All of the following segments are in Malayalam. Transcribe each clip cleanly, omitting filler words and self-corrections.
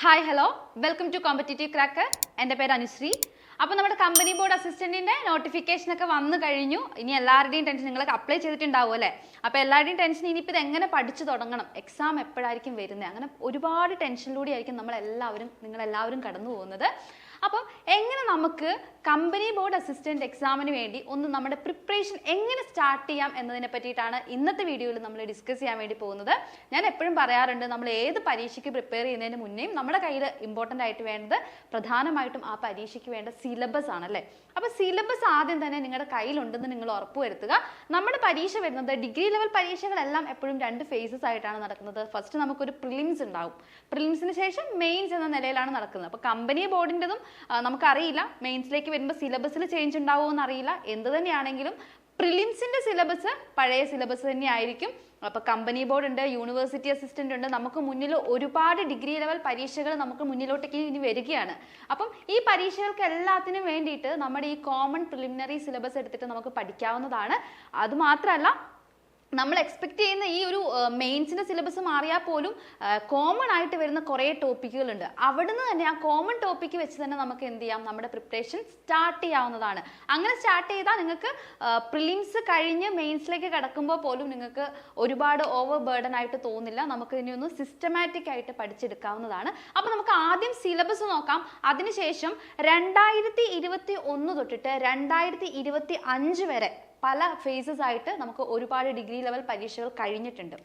Hi hello welcome to competitive cracker. എൻ്റെ പേര് അനുശ്രീ. അപ്പോൾ നമ്മുടെ കമ്പനി ബോർഡ് അസിസ്റ്റൻറ്റിൻ്റെ നോട്ടിഫിക്കേഷൻ ഒക്കെ വന്നു കഴിഞ്ഞു. ഇനി എല്ലാവരുടെയും ടെൻഷൻ നിങ്ങൾക്ക് അപ്ലൈ ചെയ്തിട്ടുണ്ടാവും അല്ലേ? അപ്പോൾ എല്ലാവരുടെയും ടെൻഷൻ ഇനിയിപ്പോൾ ഇത് എങ്ങനെ പഠിച്ചു തുടങ്ങണം, എക്സാം എപ്പോഴായിരിക്കും വരുന്നത്, അങ്ങനെ ഒരുപാട് ടെൻഷനിലൂടെ ആയിരിക്കും നിങ്ങളെല്ലാവരും കടന്നു പോകുന്നത്. അപ്പം എങ്ങനെ നമുക്ക് കമ്പനി ബോർഡ് അസിസ്റ്റന്റ് എക്സാമിന് വേണ്ടി ഒന്ന് നമ്മുടെ പ്രിപ്പറേഷൻ എങ്ങനെ സ്റ്റാർട്ട് ചെയ്യാം എന്നതിനെ പറ്റിയിട്ടാണ് ഇന്നത്തെ വീഡിയോയിൽ നമ്മൾ ഡിസ്കസ് ചെയ്യാൻ വേണ്ടി പോകുന്നത്. ഞാൻ എപ്പോഴും പറയാറുണ്ട്, നമ്മൾ ഏത് പരീക്ഷയ്ക്ക് പ്രിപ്പയർ ചെയ്യുന്നതിന് മുന്നേയും നമ്മുടെ കയ്യിൽ ഇമ്പോർട്ടൻ്റ് ആയിട്ട് വേണ്ടത് പ്രധാനമായിട്ടും ആ പരീക്ഷയ്ക്ക് വേണ്ട സിലബസ് ആണല്ലേ. അപ്പോൾ സിലബസ് ആദ്യം തന്നെ നിങ്ങളുടെ കയ്യിലുണ്ടെന്ന് നിങ്ങൾ ഉറപ്പുവരുത്തുക. നമ്മുടെ പരീക്ഷ വരുന്നത് ഡിഗ്രി ലെവൽ പരീക്ഷകളെല്ലാം എപ്പോഴും 2 ഫേസസ് ആയിട്ടാണ് നടക്കുന്നത്. ഫസ്റ്റ് നമുക്കൊരു പ്രിലിംസ് ഉണ്ടാവും, പ്രിലിംസിന് ശേഷം മെയിൻസ് എന്ന നിലയിലാണ് നടക്കുന്നത്. അപ്പോൾ കമ്പനി ബോർഡിൻ്റെതും നമുക്കറിയില്ല, മെയിൻസിലേക്ക് വരുമ്പോൾ സിലബസിൽ ചേഞ്ച് ഉണ്ടാവുമോ എന്നറിയില്ല. എന്ത് തന്നെയാണെങ്കിലും പ്രിലിംസിൻ്റെ സിലബസ് പഴയ സിലബസ് തന്നെയായിരിക്കും. അപ്പോൾ കമ്പനി ബോർഡ് ഉണ്ട്, യൂണിവേഴ്സിറ്റി അസിസ്റ്റന്റ് ഉണ്ട്, നമുക്ക് മുന്നിൽ ഒരുപാട് ഡിഗ്രി ലെവൽ പരീക്ഷകൾ നമുക്ക് മുന്നിലോട്ടേക്ക് ഇനി വരികയാണ്. അപ്പം ഈ പരീക്ഷകൾക്ക് എല്ലാത്തിനും വേണ്ടിയിട്ട് നമ്മുടെ ഈ കോമൺ പ്രിലിമിനറി സിലബസ് എടുത്തിട്ട് നമുക്ക് പഠിക്കാവുന്നതാണ്. അതുമാത്രമല്ല, നമ്മൾ എക്സ്പെക്ട് ചെയ്യുന്ന ഈ ഒരു മെയിൻസിൻ്റെ സിലബസ് മാറിയാൽ പോലും കോമൺ ആയിട്ട് വരുന്ന കുറേ ടോപ്പിക്കുകളുണ്ട്. അവിടുന്ന് തന്നെ ആ കോമൺ ടോപ്പിക്ക് വെച്ച് തന്നെ നമുക്ക് എന്ത് ചെയ്യാം, നമ്മുടെ പ്രിപ്പറേഷൻ സ്റ്റാർട്ട് ചെയ്യാവുന്നതാണ്. അങ്ങനെ സ്റ്റാർട്ട് ചെയ്താൽ നിങ്ങൾക്ക് പ്രിലിംസ് കഴിഞ്ഞ് മെയിൻസിലേക്ക് കിടക്കുമ്പോൾ പോലും നിങ്ങൾക്ക് ഒരുപാട് ഓവർ ബേർഡൻ ആയിട്ട് തോന്നില്ല. നമുക്ക് ഇനി ഒന്ന് സിസ്റ്റമാറ്റിക് ആയിട്ട് പഠിച്ചെടുക്കാവുന്നതാണ്. അപ്പോൾ നമുക്ക് ആദ്യം സിലബസ് നോക്കാം. അതിനുശേഷം 2021 തൊട്ടിട്ട് 2025 വരെ പല ഫേസസ് ആയിട്ട് നമുക്ക് ഒരുപാട് ഡിഗ്രി ലെവൽ പരീക്ഷകൾ കഴിഞ്ഞിട്ടുണ്ട്.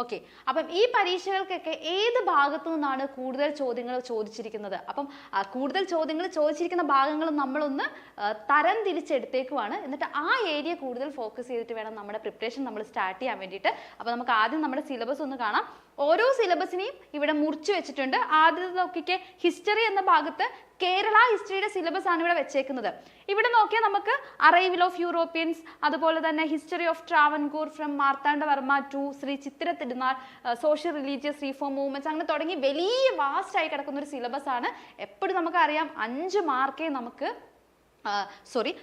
ഓക്കെ, അപ്പം ഈ പരീക്ഷകൾക്കൊക്കെ ഏത് ഭാഗത്തു നിന്നാണ് കൂടുതൽ ചോദ്യങ്ങൾ ചോദിച്ചിരിക്കുന്നത്, അപ്പം കൂടുതൽ ചോദ്യങ്ങൾ ചോദിച്ചിരിക്കുന്ന ഭാഗങ്ങൾ നമ്മളൊന്ന് തരം തിരിച്ചെടുത്തേക്കുവാണ്. എന്നിട്ട് ആ ഏരിയ കൂടുതൽ ഫോക്കസ് ചെയ്തിട്ട് വേണം നമ്മുടെ പ്രിപ്പറേഷൻ നമ്മൾ സ്റ്റാർട്ട് ചെയ്യാൻ വേണ്ടിയിട്ട്. അപ്പോൾ നമുക്ക് ആദ്യം നമ്മുടെ സിലബസ് ഒന്ന് കാണാം. ഓരോ സിലബസിനെയും ഇവിടെ മുറിച്ച് വെച്ചിട്ടുണ്ട്. ആദ്യത്തെ നോക്കിക്കെ, ഹിസ്റ്ററി എന്ന ഭാഗത്ത് കേരള ഹിസ്റ്ററിയുടെ സിലബസ് ആണ് ഇവിടെ വെച്ചേക്കുന്നത്. ഇവിടെ നോക്കിയാൽ നമുക്ക് അറൈവൽ ഓഫ് യൂറോപ്യൻസ്, അതുപോലെ തന്നെ history of Travancore from Marthanda Varma to Sree Chithira Thirunal, social religious reform movements, അങ്ങനെ തുടങ്ങി വലിയ വാസ്റ്റ് ആയി കിടക്കുന്ന ഒരു സിലബസ് ആണ്. എപ്പോഴും നമുക്കറിയാം 5 മാർക്കേ നമുക്ക്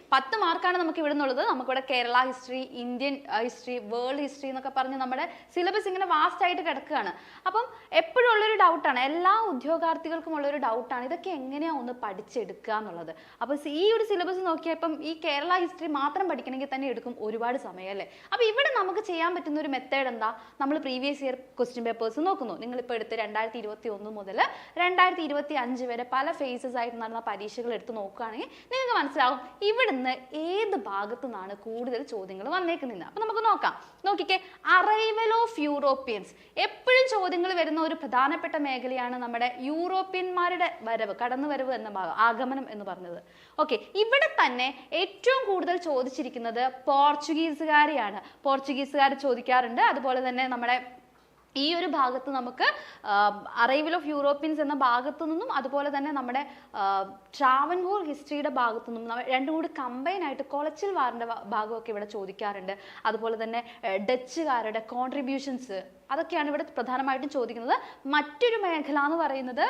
10 മാർക്കാണ് നമുക്ക് ഇവിടെ നിന്നുള്ളത്. നമുക്കിവിടെ Kerala history, Indian history, world history എന്നൊക്കെ പറഞ്ഞ് നമ്മുടെ സിലബസ് ഇങ്ങനെ വാസ്റ്റ് ആയിട്ട് കിടക്കുകയാണ്. അപ്പം എപ്പോഴും ഉള്ളൊരു ഡൗട്ടാണ്, എല്ലാ ഉദ്യോഗാർത്ഥികൾക്കും ഉള്ളൊരു ഡൗട്ടാണ്, ഇതൊക്കെ എങ്ങനെയാണ് ഒന്ന് പഠിച്ചെടുക്കുക എന്നുള്ളത്. അപ്പോൾ ഈ ഒരു സിലബസ് നോക്കിയാൽ ഇപ്പം ഈ കേരള ഹിസ്റ്ററി മാത്രം പഠിക്കണമെങ്കിൽ തന്നെ എടുക്കും ഒരുപാട് സമയം അല്ലേ. അപ്പോൾ ഇവിടെ നമുക്ക് ചെയ്യാൻ പറ്റുന്ന ഒരു മെത്തേഡ് എന്താ, നമ്മൾ പ്രീവിയസ് ഇയർ ക്വസ്റ്റ്യൻ പേപ്പേഴ്സ് നോക്കുന്നു. നിങ്ങളിപ്പോൾ എടുത്ത് 2021 മുതൽ 2025 വരെ പല ഫേസസ് ആയിട്ട് നടന്ന പരീക്ഷകൾ എടുത്ത് നോക്കുകയാണെങ്കിൽ നിങ്ങൾക്ക് മനസ്സിലാവും ഇവിടുന്ന് ഏത് ഭാഗത്തു നിന്നാണ് കൂടുതൽ ചോദ്യങ്ങൾ വന്നേക്കുന്നത്. അപ്പൊ നമുക്ക് നോക്കാം. നോക്കിക്കേ, അറൈവൽ ഓഫ് യൂറോപ്യൻസ് എപ്പോഴും ചോദ്യങ്ങൾ വരുന്ന ഒരു പ്രധാനപ്പെട്ട മേഖലയാണ് നമ്മുടെ യൂറോപ്യന്മാരുടെ വരവ്, കടന്നുവരവ് എന്ന ഭാഗം, ആഗമനം എന്ന് പറഞ്ഞത്. ഓക്കെ, ഇവിടെ തന്നെ ഏറ്റവും കൂടുതൽ ചോദിച്ചിരിക്കുന്നത് പോർച്ചുഗീസുകാരെയാണ്. പോർച്ചുഗീസുകാർ ചോദിക്കാറുണ്ട്. അതുപോലെ തന്നെ നമ്മുടെ ഈ ഒരു ഭാഗത്ത് നമുക്ക് അറൈവൽ ഓഫ് യൂറോപ്യൻസ് എന്ന ഭാഗത്തു നിന്നും അതുപോലെ തന്നെ നമ്മുടെ ട്രാവൻകൂർ ഹിസ്റ്ററിയുടെ ഭാഗത്തു നിന്നും രണ്ടും കൂടി കമ്പൈൻ ആയിട്ട് കൊളച്ചിൽ വാറിൻ്റെ ഭാഗമൊക്കെ ഇവിടെ ചോദിക്കാറുണ്ട്. അതുപോലെ തന്നെ ഡച്ചുകാരുടെ കോൺട്രിബ്യൂഷൻസ്, അതൊക്കെയാണ് ഇവിടെ പ്രധാനമായിട്ടും ചോദിക്കുന്നത്. മറ്റൊരു മേഖല എന്ന് പറയുന്നത്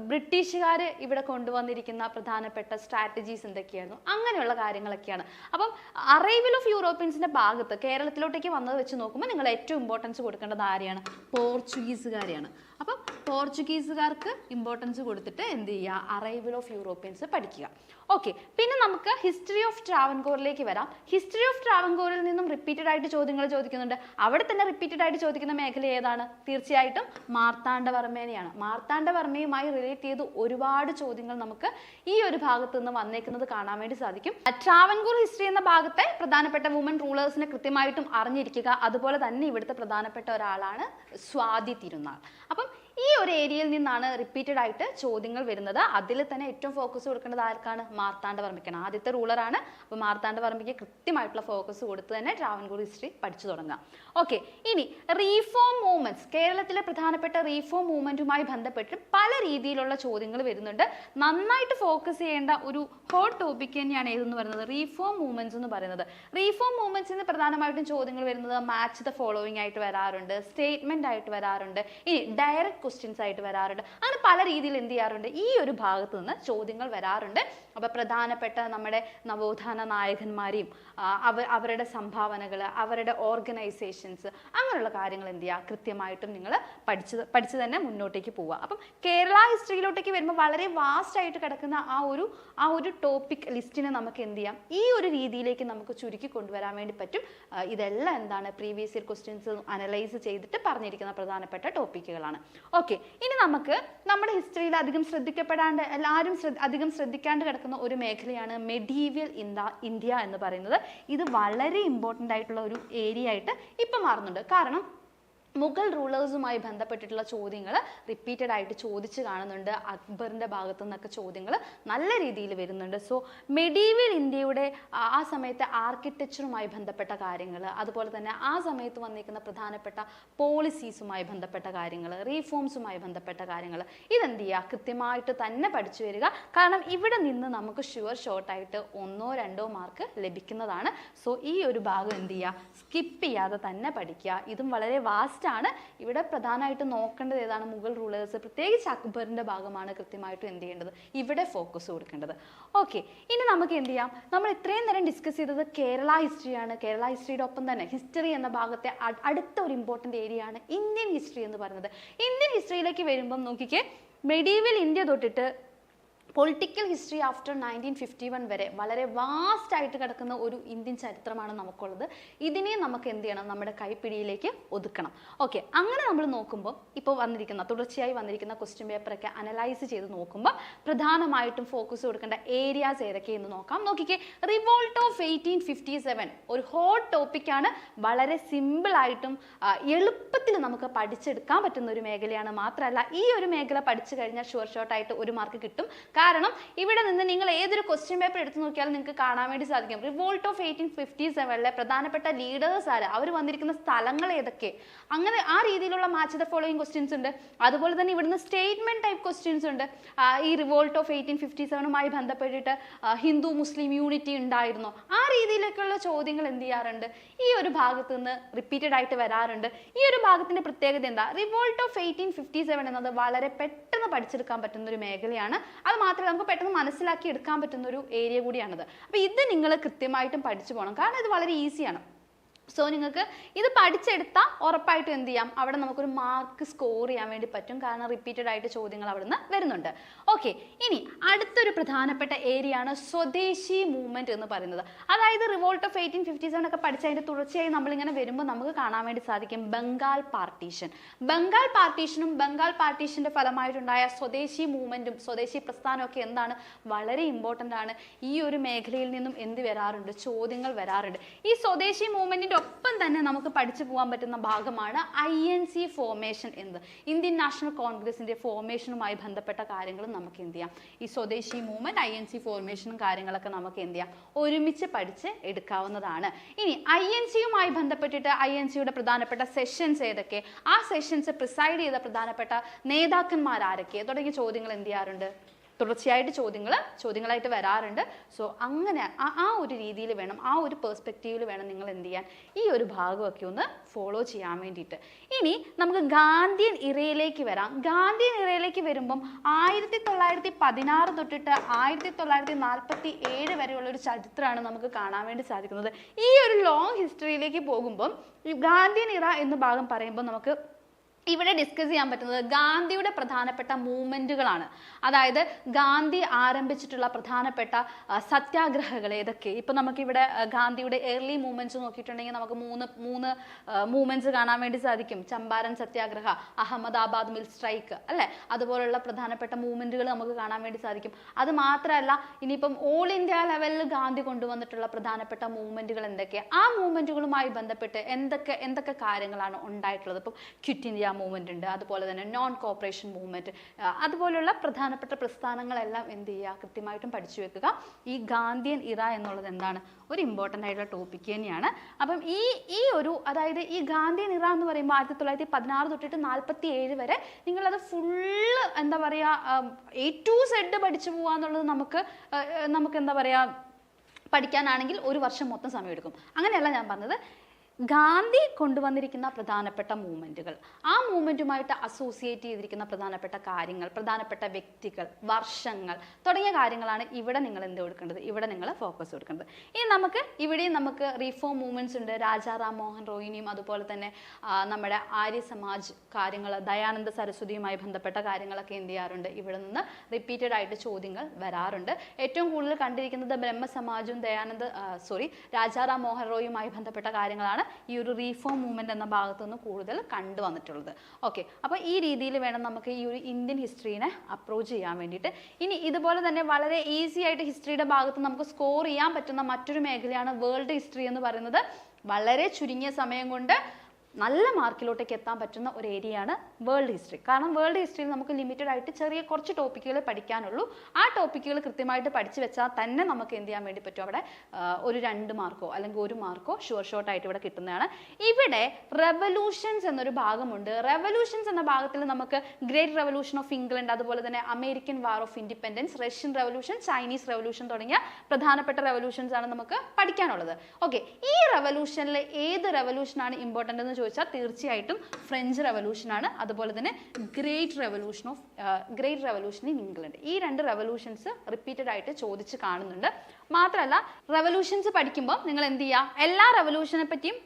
ബ്രിട്ടീഷുകാർ ഇവിടെ കൊണ്ടുവന്നിരിക്കുന്ന പ്രധാനപ്പെട്ട സ്ട്രാറ്റജീസ് എന്തൊക്കെയായിരുന്നു, അങ്ങനെയുള്ള കാര്യങ്ങളൊക്കെയാണ്. അപ്പം അറൈവൽ ഓഫ് യൂറോപ്യൻസിന്റെ ഭാഗത്ത് കേരളത്തിലോട്ടേക്ക് വന്നത് വെച്ച് നോക്കുമ്പോൾ നിങ്ങൾ ഏറ്റവും ഇമ്പോർട്ടൻസ് കൊടുക്കേണ്ടത് ആരെയാണ്, പോർച്ചുഗീസുകാരെയാണ്. അപ്പം പോർച്ചുഗീസുകാർക്ക് ഇമ്പോർട്ടൻസ് കൊടുത്തിട്ട് എന്ത് ചെയ്യുക, അറൈവൽ ഓഫ് യൂറോപ്യൻസ് പഠിക്കുക. ഓക്കെ, പിന്നെ നമുക്ക് ഹിസ്റ്ററി ഓഫ് ട്രാവൻകൂറിലേക്ക് വരാം. ഹിസ്റ്ററി ഓഫ് ട്രാവൻകൂറിൽ നിന്നും റിപ്പീറ്റഡ് ആയിട്ട് ചോദ്യങ്ങൾ ചോദിക്കുന്നുണ്ട്. അവിടെ തന്നെ റിപ്പീറ്റഡ് ആയിട്ട് ചോദിക്കുന്ന മേഖല ഏതാണ്, തീർച്ചയായിട്ടും മാർത്താണ്ഡവർമ്മേനെയാണ്. മാർത്താണ്ഡവർമ്മയുമായി റിലേറ്റ് ചെയ്ത് ഒരുപാട് ചോദ്യങ്ങൾ നമുക്ക് ഈ ഒരു ഭാഗത്ത് നിന്ന് വന്നേക്കുന്നത് കാണാൻ വേണ്ടി സാധിക്കും. ട്രാവൻകൂർ ഹിസ്റ്ററി എന്ന ഭാഗത്തെ പ്രധാനപ്പെട്ട വുമൻ റൂളേഴ്സിനെ കൃത്യമായിട്ടും അറിഞ്ഞിരിക്കുക. അതുപോലെ തന്നെ ഇവിടുത്തെ പ്രധാനപ്പെട്ട ഒരാളാണ് സ്വാതി തിരുനാൾ. അപ്പം ഈ ഒരു ഏരിയയിൽ നിന്നാണ് റിപ്പീറ്റഡ് ആയിട്ട് ചോദ്യങ്ങൾ വരുന്നത്. അതിൽ തന്നെ ഏറ്റവും ഫോക്കസ് കൊടുക്കേണ്ടത് ആർക്കാണ്, മാർത്താണ്ഡവർമ്മയ്ക്കാണ്. ആദ്യത്തെ റൂളറാണ്. അപ്പോൾ മാർത്താണ്ഡവർമ്മയ്ക്ക് കൃത്യമായിട്ടുള്ള ഫോക്കസ് കൊടുത്ത് തന്നെ ട്രാവൻകൂർ ഹിസ്റ്ററി പഠിച്ചു തുടങ്ങാം. ഓക്കെ, ഇനി റീഫോം മൂവ്മെന്റ്സ്, കേരളത്തിലെ പ്രധാനപ്പെട്ട റീഫോം മൂവ്മെന്റുമായി ബന്ധപ്പെട്ട് പല രീതിയിലുള്ള ചോദ്യങ്ങൾ വരുന്നുണ്ട്. നന്നായിട്ട് ഫോക്കസ് ചെയ്യേണ്ട ഒരു ഹോട്ട് ടോപ്പിക് തന്നെയാണ് ഏതെന്ന് പറയുന്നത്, റീഫോം മൂവ്മെന്റ്സ് എന്ന് പറയുന്നത്. റീഫോം മൂവ്മെന്റ്സിന് പ്രധാനമായിട്ടും ചോദ്യങ്ങൾ വരുന്നത് മാച്ച് ദ ഫോളോവിങ് ആയിട്ട് വരാറുണ്ട്, സ്റ്റേറ്റ്മെന്റ് ആയിട്ട് വരാറുണ്ട്. ഇനി ഡയറക്റ്റ് ക്വസ്റ്റ്യൻസ് ആയിട്ട് വരാറുണ്ട്. അങ്ങനെ പല രീതിയിൽ എന്ത് ചെയ്യാറുണ്ട്, ഈ ഒരു ഭാഗത്ത് നിന്ന് ചോദ്യങ്ങൾ വരാറുണ്ട്. അപ്പോൾ പ്രധാനപ്പെട്ട നമ്മുടെ നവോത്ഥാന നായകന്മാരെയും അവരുടെ സംഭാവനകൾ, അവരുടെ ഓർഗനൈസേഷൻസ്, അങ്ങനെയുള്ള കാര്യങ്ങൾ എന്ത് ചെയ്യുക, കൃത്യമായിട്ടും നിങ്ങൾ പഠിച്ച് തന്നെ മുന്നോട്ടേക്ക് പോവുക. അപ്പം കേരള ഹിസ്റ്ററിയിലോട്ടേക്ക് വരുമ്പോൾ വളരെ വാസ്റ്റ് ആയിട്ട് കിടക്കുന്ന ആ ഒരു ടോപ്പിക് ലിസ്റ്റിനെ നമുക്ക് എന്ത് ചെയ്യാം, ഈ ഒരു രീതിയിലേക്ക് നമുക്ക് ചുരുക്കി കൊണ്ടുവരാൻ വേണ്ടി പറ്റും. ഇതെല്ലാം എന്താണ്, പ്രീവിയസ് ഇയർ ക്വസ്റ്റ്യൻസ് അനലൈസ് ചെയ്തിട്ട് പറഞ്ഞിരിക്കുന്ന പ്രധാനപ്പെട്ട ടോപ്പിക്കുകളാണ്. ഓക്കെ, ഇനി നമുക്ക് നമ്മുടെ ഹിസ്റ്ററിയിൽ അധികം ശ്രദ്ധിക്കപ്പെടാണ്ട്, എല്ലാവരും അധികം ശ്രദ്ധിക്കാണ്ട് കിടക്കുന്ന ഒരു മേഖലയാണ് മെഡീവിയൽ ഇന്ത്യ എന്ന് പറയുന്നത്. ഇത് വളരെ ഇമ്പോർട്ടൻ്റ് ആയിട്ടുള്ള ഒരു ഏരിയ ആയിട്ട് ഇപ്പം മാറുന്നുണ്ട്. കാരണം മുഗൾ റൂളേഴ്സുമായി ബന്ധപ്പെട്ടിട്ടുള്ള ചോദ്യങ്ങൾ റിപ്പീറ്റഡ് ആയിട്ട് ചോദിച്ച് കാണുന്നുണ്ട്. അക്ബറിൻ്റെ ഭാഗത്തു നിന്നൊക്കെ ചോദ്യങ്ങൾ നല്ല രീതിയിൽ വരുന്നുണ്ട്. സോ മെഡീവിയൽ ഇന്ത്യയുടെ ആ സമയത്തെ ആർക്കിടെക്ചറുമായി ബന്ധപ്പെട്ട കാര്യങ്ങൾ, അതുപോലെ തന്നെ ആ സമയത്ത് വന്നിരിക്കുന്ന പ്രധാനപ്പെട്ട പോളിസീസുമായി ബന്ധപ്പെട്ട കാര്യങ്ങൾ, റീഫോംസുമായി ബന്ധപ്പെട്ട കാര്യങ്ങൾ, ഇതെന്ത് ചെയ്യുക, കൃത്യമായിട്ട് തന്നെ പഠിച്ചു വരിക. കാരണം ഇവിടെ നിന്ന് നമുക്ക് ഷുവർ ഷോർട്ടായിട്ട് 1-2 മാർക്ക് ലഭിക്കുന്നതാണ്. സോ ഈ ഒരു ഭാഗം എന്ത് ചെയ്യുക, സ്കിപ്പ് ചെയ്യാതെ തന്നെ പഠിക്കുക. ഇതും വളരെ വാസ്റ്റ് ആണ്. ഇവിടെ പ്രധാനമായിട്ട് നോക്കേണ്ടത് ഏതാണ്, മുഗൾ റൂളേഴ്സ്, പ്രത്യേകിച്ച് അക്ബറിന്റെ ഭാഗമാണ് കൃത്യമായിട്ടും എന്ത് ചെയ്യേണ്ടത്, ഇവിടെ ഫോക്കസ് കൊടുക്കേണ്ടത്. ഓക്കെ, ഇനി നമുക്ക് എന്ത് ചെയ്യാം, നമ്മൾ ഇത്രയും നേരം ഡിസ്കസ് ചെയ്തത് കേരള ഹിസ്റ്ററിയാണ്. കേരള ഹിസ്റ്ററിയുടെ ഒപ്പം തന്നെ ഹിസ്റ്ററി എന്ന ഭാഗത്തെ അടുത്ത ഒരു ഇമ്പോർട്ടൻ്റ് ഏരിയ ആണ് ഇന്ത്യൻ ഹിസ്റ്ററി എന്ന് പറയുന്നത്. ഇന്ത്യൻ ഹിസ്റ്ററിയിലേക്ക് വരുമ്പം നോക്കിക്കേ, മെഡീവൽ ഇന്ത്യ തൊട്ടിട്ട് പൊളിറ്റിക്കൽ ഹിസ്റ്ററി ആഫ്റ്റർ 1951 വരെ വളരെ വാസ്റ്റ് ആയിട്ട് കിടക്കുന്ന ഒരു ഇന്ത്യൻ ചരിത്രമാണ് നമുക്കുള്ളത്. ഇതിനെ നമുക്ക് എന്ത് ചെയ്യണം, നമ്മുടെ കൈപ്പിടിയിലേക്ക് ഒതുക്കണം. ഓക്കെ, അങ്ങനെ നമ്മൾ നോക്കുമ്പോൾ ഇപ്പോൾ തുടർച്ചയായി വന്നിരിക്കുന്ന ക്വസ്റ്റ്യൻ പേപ്പറൊക്കെ അനലൈസ് ചെയ്ത് നോക്കുമ്പോൾ പ്രധാനമായിട്ടും ഫോക്കസ് കൊടുക്കേണ്ട ഏരിയാസ് ഏതൊക്കെയെന്ന് നോക്കാം. നോക്കിക്കേ, റിവോൾട്ട് ഓഫ് 1857 ഒരു ഹോട്ട് ടോപ്പിക്കാണ്. വളരെ സിമ്പിളായിട്ടും എളുപ്പത്തിൽ നമുക്ക് പഠിച്ചെടുക്കാൻ പറ്റുന്ന ഒരു മേഖലയാണ്. മാത്രമല്ല ഈ ഒരു മേഖല പഠിച്ചു കഴിഞ്ഞാൽ ഷുവർ ഷോർട്ടായിട്ട് 1 മാർക്ക് കിട്ടും. കാരണം ഇവിടെ നിന്ന് നിങ്ങൾ ഏതൊരു ക്വസ്റ്റ്യൻ പേപ്പർ എടുത്തു നോക്കിയാലും നിങ്ങൾക്ക് കാണാൻ വേണ്ടി സാധിക്കും റിവോൾട്ട് ഓഫ് 1857 പ്രധാനപ്പെട്ട ലീഡേഴ്സ് ആര്, അവർ വന്നിരിക്കുന്ന സ്ഥലങ്ങൾ ഏതൊക്കെ, അങ്ങനെ ആ രീതിയിലുള്ള മാച്ച് ദ ഫോളോയിങ് ക്വസ്റ്റ്യൻസ് ഉണ്ട്. അതുപോലെ തന്നെ ഇവിടുന്ന് സ്റ്റേറ്റ്മെന്റ് ടൈപ്പ് ക്വസ്റ്റ്യൻസ് ഉണ്ട്. ഈ റിവോൾട്ട് ഓഫ് 1857 ബന്ധപ്പെട്ടിട്ട് ഹിന്ദു മുസ്ലിം യൂണിറ്റി ഉണ്ടായിരുന്നോ, ആ രീതിയിലേക്കുള്ള ചോദ്യങ്ങൾ എന്ത് ചെയ്യാറുണ്ട്, ഈ ഒരു ഭാഗത്ത് നിന്ന് റിപ്പീറ്റഡ് ആയിട്ട് വരാറുണ്ട്. ഈ ഒരു ഭാഗത്തിന്റെ പ്രത്യേകത എന്താ, റിവോൾട്ട് ഓഫ് 1857 എന്നത് വളരെ പെട്ടെന്ന് പഠിച്ചെടുക്കാൻ പറ്റുന്ന ഒരു മേഖലയാണ്. അത് മാത്രമല്ല നമുക്ക് പെട്ടെന്ന് മനസ്സിലാക്കി എടുക്കാൻ പറ്റുന്ന ഒരു ഏരിയ കൂടിയാണത്. അപ്പോൾ ഇത് നിങ്ങൾ കൃത്യമായിട്ടും പഠിച്ചു പോകണം. കാരണം ഇത് വളരെ ഈസിയാണ്. സോ നിങ്ങൾക്ക് ഇത് പഠിച്ചെടുത്താൽ ഉറപ്പായിട്ടും എന്ത് ചെയ്യാം, അവിടെ നമുക്കൊരു മാർക്ക് സ്കോർ ചെയ്യാൻ വേണ്ടി പറ്റും. കാരണം റിപ്പീറ്റഡ് ആയിട്ട് ചോദ്യങ്ങൾ അവിടെ നിന്ന് വരുന്നുണ്ട്. ഓക്കെ, ഇനി അടുത്തൊരു പ്രധാനപ്പെട്ട ഏരിയ ആണ് സ്വദേശി മൂവ്മെന്റ് എന്ന് പറയുന്നത്. അതായത് റിവോൾട്ട് ഓഫ് 1857 ഒക്കെ പഠിച്ചതിന്റെ തുടർച്ചയായി നമ്മളിങ്ങനെ വരുമ്പോൾ നമുക്ക് കാണാൻ വേണ്ടി സാധിക്കും ബംഗാൾ പാർട്ടീഷൻ. ബംഗാൾ പാർട്ടീഷനും ബംഗാൾ പാർട്ടീഷന്റെ ഫലമായിട്ടുണ്ടായ സ്വദേശി മൂവ്മെന്റും സ്വദേശി പ്രസ്ഥാനവും ഒക്കെ എന്താണ്, വളരെ ഇമ്പോർട്ടൻ്റ് ആണ്. ഈ ഒരു മേഖലയിൽ നിന്നും എന്ത് വരാറുണ്ട്, ചോദ്യങ്ങൾ വരാറുണ്ട്. ഈ സ്വദേശി മൂവ്മെന്റിന്റെ ഒപ്പം തന്നെ നമുക്ക് പഠിച്ചു പോകാൻ പറ്റുന്ന ഭാഗമാണ് INC ഫോർമേഷൻ എന്നത്. ഇന്ത്യൻ നാഷണൽ കോൺഗ്രസിന്റെ ഫോർമേഷനുമായി ബന്ധപ്പെട്ട കാര്യങ്ങളും നമുക്ക് എന്ത് ചെയ്യാം, ഈ സ്വദേശി മൂവ്മെന്റ് INC ഫോർമേഷനും കാര്യങ്ങളൊക്കെ നമുക്ക് എന്ത് ചെയ്യാം, ഒരുമിച്ച് പഠിച്ച് എടുക്കാവുന്നതാണ്. ഇനി INCയുമായി ബന്ധപ്പെട്ടിട്ട് INCയുടെ പ്രധാനപ്പെട്ട സെഷൻസ് ഏതൊക്കെ, ആ സെഷൻസ് പ്രിസൈഡ് ചെയ്ത പ്രധാനപ്പെട്ട നേതാക്കന്മാർ ആരൊക്കെ തുടങ്ങിയ ചോദ്യങ്ങൾ എന്ത് ചെയ്യാറുണ്ട്, തുടർച്ചയായിട്ട് ചോദ്യങ്ങളായിട്ട് വരാറുണ്ട്. സോ അങ്ങനെ ആ ഒരു രീതിയിൽ വേണം, ആ ഒരു പെർസ്പെക്റ്റീവിൽ വേണം നിങ്ങൾ എന്ത് ചെയ്യാൻ, ഈ ഒരു ഭാഗമൊക്കെ ഒന്ന് ഫോളോ ചെയ്യാൻ വേണ്ടിയിട്ട്. ഇനി നമുക്ക് ഗാന്ധിയൻ ഇറയിലേക്ക് വരാം. ഗാന്ധിയൻ ഇറയിലേക്ക് വരുമ്പം 1916 തൊട്ടിട്ട് 1947 വരെയുള്ള ഒരു ചരിത്രമാണ് നമുക്ക് കാണാൻ വേണ്ടി സാധിക്കുന്നത്. ഈ ഒരു ലോങ് ഹിസ്റ്ററിയിലേക്ക് പോകുമ്പം ഈ ഗാന്ധിയൻ ഇറ എന്ന ഭാഗം പറയുമ്പോൾ നമുക്ക് ഇവിടെ ഡിസ്കസ് ചെയ്യാൻ പറ്റുന്നത് ഗാന്ധിയുടെ പ്രധാനപ്പെട്ട മൂവ്മെന്റുകളാണ്. അതായത് ഗാന്ധി ആരംഭിച്ചിട്ടുള്ള പ്രധാനപ്പെട്ട സത്യാഗ്രഹങ്ങൾ ഏതൊക്കെ. ഇപ്പൊ നമുക്കിവിടെ ഗാന്ധിയുടെ ഏർലി മൂവ്മെന്റ്സ് നോക്കിയിട്ടുണ്ടെങ്കിൽ നമുക്ക് മൂന്ന് മൂവ്മെന്റ്സ് കാണാൻ വേണ്ടി സാധിക്കും. ചമ്പാരൻ സത്യാഗ്രഹ, അഹമ്മദാബാദ് മിൽ സ്ട്രൈക്ക്, അല്ലെ, അതുപോലുള്ള പ്രധാനപ്പെട്ട മൂവ്മെന്റുകൾ നമുക്ക് കാണാൻ വേണ്ടി സാധിക്കും. അത് മാത്രമല്ല ഇനിയിപ്പം ഓൾ ഇന്ത്യ ലെവലിൽ ഗാന്ധി കൊണ്ടുവന്നിട്ടുള്ള പ്രധാനപ്പെട്ട മൂവ്മെന്റുകൾ എന്തൊക്കെയാണ്, ആ മൂവ്മെന്റുകളുമായി ബന്ധപ്പെട്ട് എന്തൊക്കെ കാര്യങ്ങളാണ് ഉണ്ടായിട്ടുള്ളത്. ഇപ്പം ക്വിറ്റ് ഇന്ത്യ മൂവ്മെന്റ് ഉണ്ട്, അതുപോലെ തന്നെ നോൺ കോപ്പറേഷൻ മൂവ്മെന്റ്, അതുപോലുള്ള പ്രധാനപ്പെട്ട പ്രസ്ഥാനങ്ങളെല്ലാം എന്ത് ചെയ്യുക, കൃത്യമായിട്ടും പഠിച്ചു വെക്കുക. ഈ ഗാന്ധിയൻ ഇറ എന്നുള്ളത് എന്താണ്, ഒരു ഇമ്പോർട്ടൻ്റ് ആയിട്ടുള്ള ടോപ്പിക് തന്നെയാണ്. അപ്പം ഈ ഒരു അതായത് ഈ ഗാന്ധിയൻ ഇറ എന്ന് പറയുമ്പോൾ 1916 തൊട്ടിട്ട് 47 വരെ നിങ്ങളത് ഫുള്ള് എന്താ പറയുക A to Z പഠിച്ചു പോകാന്നുള്ളത് നമുക്ക് എന്താ പറയുക പഠിക്കാനാണെങ്കിൽ 1 വർഷം മൊത്തം സമയം എടുക്കും. അങ്ങനെയല്ല ഞാൻ പറഞ്ഞത്. ഗാന്ധി കൊണ്ടുവന്നിരിക്കുന്ന പ്രധാനപ്പെട്ട മൂവ്മെന്റുകൾ, ആ മൂവ്മെന്റുമായിട്ട് അസോസിയേറ്റ് ചെയ്തിരിക്കുന്ന പ്രധാനപ്പെട്ട കാര്യങ്ങൾ, പ്രധാനപ്പെട്ട വ്യക്തികൾ, വർഷങ്ങൾ തുടങ്ങിയ കാര്യങ്ങളാണ് ഇവിടെ നിങ്ങൾ എന്ത് കൊടുക്കേണ്ടത്, ഇവിടെ നിങ്ങൾ ഫോക്കസ് കൊടുക്കേണ്ടത്. ഇനി ഇവിടെയും നമുക്ക് റീഫോം മൂവ്മെന്റ്സ് ഉണ്ട്. രാജാ റാം മോഹൻ റോയിനെയും അതുപോലെ തന്നെ നമ്മുടെ ആര്യ സമാജ് കാര്യങ്ങൾ, ദയാനന്ദ സരസ്വതിയുമായി ബന്ധപ്പെട്ട കാര്യങ്ങളൊക്കെ എന്ത് ചെയ്യാറുണ്ട്, ഇവിടെ നിന്ന് റിപ്പീറ്റഡ് ആയിട്ട് ചോദ്യങ്ങൾ വരാറുണ്ട്. ഏറ്റവും കൂടുതൽ കണ്ടിരിക്കുന്നത് ബ്രഹ്മസമാജും രാജാ റാം മോഹൻ റോയുമായി ബന്ധപ്പെട്ട കാര്യങ്ങളാണ് ഈ ഒരു റീഫോം മൂവ്മെന്റ് എന്ന ഭാഗത്തു നിന്ന് കൂടുതൽ കണ്ടുവന്നിട്ടുള്ളത്. ഓക്കെ, അപ്പോൾ ഈ രീതിയിൽ വേണം നമുക്ക് ഈ ഒരു ഇന്ത്യൻ ഹിസ്റ്ററിനെ അപ്രോച്ച് ചെയ്യാൻ വേണ്ടിയിട്ട്. ഇനി ഇതുപോലെ തന്നെ വളരെ ഈസി ആയിട്ട് ഹിസ്റ്ററിയുടെ ഭാഗത്ത് നമുക്ക് സ്കോർ ചെയ്യാൻ പറ്റുന്ന മറ്റൊരു മേഖലയാണ് വേൾഡ് ഹിസ്റ്ററി എന്ന് പറയുന്നത്. വളരെ ചുരുങ്ങിയ സമയം കൊണ്ട് നല്ല മാർക്കിലോട്ടേക്ക് എത്താൻ പറ്റുന്ന ഒരു ഏരിയയാണ് വേൾഡ് ഹിസ്റ്ററി. കാരണം വേൾഡ് ഹിസ്റ്ററിയിൽ നമുക്ക് ലിമിറ്റഡ് ആയിട്ട് ചെറിയ കുറച്ച് ടോപ്പിക്കുകൾ പഠിക്കാനുള്ളൂ. ആ ടോപ്പിക്കുകൾ കൃത്യമായിട്ട് പഠിച്ചു വെച്ചാൽ തന്നെ നമുക്ക് എന്ത് ചെയ്യാൻ വേണ്ടി പറ്റും, അവിടെ ഒരു 2 മാർക്കോ അല്ലെങ്കിൽ 1 മാർക്കോ ഷോർട്ടായിട്ട് ഇവിടെ കിട്ടുന്നതാണ്. ഇവിടെ റെവല്യൂഷൻസ് എന്നൊരു ഭാഗമുണ്ട്. റെവല്യൂഷൻസ് എന്ന ഭാഗത്തിൽ നമുക്ക് ഗ്രേറ്റ് റെവല്യൂഷൻ ഓഫ് ഇംഗ്ലണ്ട്, അതുപോലെ തന്നെ American war of independence, Russian revolution, Chinese revolution തുടങ്ങിയ പ്രധാനപ്പെട്ട റെവല്യൂഷൻസ് ആണ് നമുക്ക് പഠിക്കാനുള്ളത്. ഓക്കെ, ഈ റെവല്യൂഷനിൽ ഏത് റെവല്യൂഷനാണ് ഇമ്പോർട്ടൻ്റ് എന്ന് ചോദിച്ചാൽ തീർച്ചയായിട്ടും ഫ്രഞ്ച് റെവല്യൂഷൻ ആണ്. അതുപോലെ തന്നെ ഗ്രേറ്റ് റെവല്യൂഷൻ ഇൻ ഇംഗ്ലണ്ട്. ഈ 2 റെവല്യൂഷൻസ് റിപ്പീറ്റഡ് ആയിട്ട് ചോദിച്ച് കാണുന്നുണ്ട്. മാത്രമല്ല റെവല്യൂഷൻസ് പഠിക്കുമ്പോൾ നിങ്ങൾ എന്ത് ചെയ്യുക, എല്ലാ റെവല്യൂഷനെ പറ്റിയും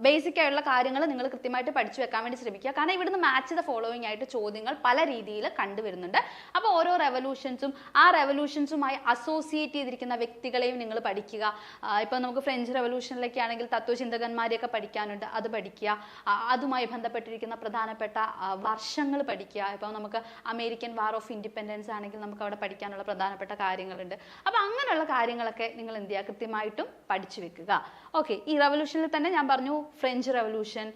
ബേസിക് ആയിട്ടുള്ള കാര്യങ്ങൾ നിങ്ങൾ കൃത്യമായിട്ട് പഠിച്ചു വെക്കാൻ വേണ്ടി ശ്രമിക്കുക. കാരണം ഇവിടുന്ന് മാച്ച് ദ ഫോളോവിങ് ആയിട്ട് ചോദ്യങ്ങൾ പല രീതിയിൽ കണ്ടുവരുന്നുണ്ട്. അപ്പോൾ ഓരോ റെവല്യൂഷൻസും ആ റെവല്യൂഷൻസുമായി അസോസിയേറ്റ് ചെയ്തിരിക്കുന്ന വ്യക്തികളെയും നിങ്ങൾ പഠിക്കുക. ഇപ്പോൾ നമുക്ക് ഫ്രഞ്ച് റെവല്യൂഷനിലൊക്കെ ആണെങ്കിൽ തത്വചിന്തകന്മാരെയൊക്കെ പഠിക്കാനുണ്ട്, അത് പഠിക്കുക. അതുമായി ബന്ധപ്പെട്ടിരിക്കുന്ന പ്രധാനപ്പെട്ട വർഷങ്ങൾ പഠിക്കുക. ഇപ്പോൾ നമുക്ക് അമേരിക്കൻ വാർ ഓഫ് ഇൻഡിപെൻഡൻസ് ആണെങ്കിൽ നമുക്ക് അവിടെ പഠിക്കാനുള്ള പ്രധാനപ്പെട്ട കാര്യങ്ങളുണ്ട്. അപ്പോൾ അങ്ങനെയുള്ള കാര്യങ്ങളൊക്കെ നിങ്ങൾ എന്ത് ചെയ്യുക, കൃത്യമായിട്ടും പഠിച്ചു വെക്കുക. ഓക്കെ, ഈ റെവല്യൂഷനിൽ തന്നെ ഞാൻ പറഞ്ഞു French revolution,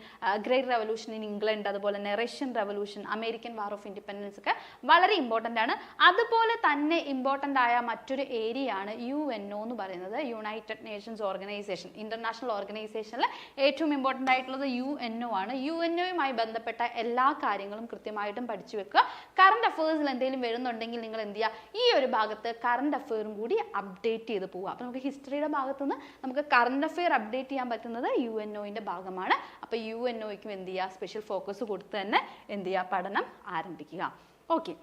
great revolution in England, അതുപോലെ തന്നെ Russian revolution, American war of independence ഒക്കെ വളരെ ഇമ്പോർട്ടൻ്റ് ആണ്. അതുപോലെ തന്നെ ഇമ്പോർട്ടൻ്റ് ആയ മറ്റൊരു ഏരിയ ആണ് UNO എന്ന് പറയുന്നത്, യുണൈറ്റഡ് നേഷൻസ് ഓർഗനൈസേഷൻ. ഇന്റർനാഷണൽ ഓർഗനൈസേഷനിൽ ഏറ്റവും ഇമ്പോർട്ടൻ്റ് ആയിട്ടുള്ളത് UNO ആണ്. UNOയുമായി ബന്ധപ്പെട്ട എല്ലാ കാര്യങ്ങളും കൃത്യമായിട്ടും പഠിച്ചു വെക്കുക. കറണ്ട് അഫയേഴ്സിൽ എന്തെങ്കിലും വരുന്നുണ്ടെങ്കിൽ നിങ്ങൾ എന്ത് ചെയ്യുക, ഈ ഒരു ഭാഗത്ത് കറണ്ട് അഫെയറും കൂടി അപ്ഡേറ്റ് ചെയ്ത് പോവുക. അപ്പോൾ നമുക്ക് ഹിസ്റ്ററിയുടെ ഭാഗത്തുനിന്ന് നമുക്ക് കറണ്ട് അഫെയർ അപ്ഡേറ്റ് ചെയ്യാൻ പറ്റുന്നത് UNOയുടെ ഭാഗമാണ്. അപ്പോൾ UNOയ്ക്കും എന്ത് ചെയ്യുക, സ്പെഷ്യൽ ഫോക്കസ് കൊടുത്ത് തന്നെ എന്ത് ചെയ്യുക, പഠനം ആരംഭിക്കുക. ഓക്കെ,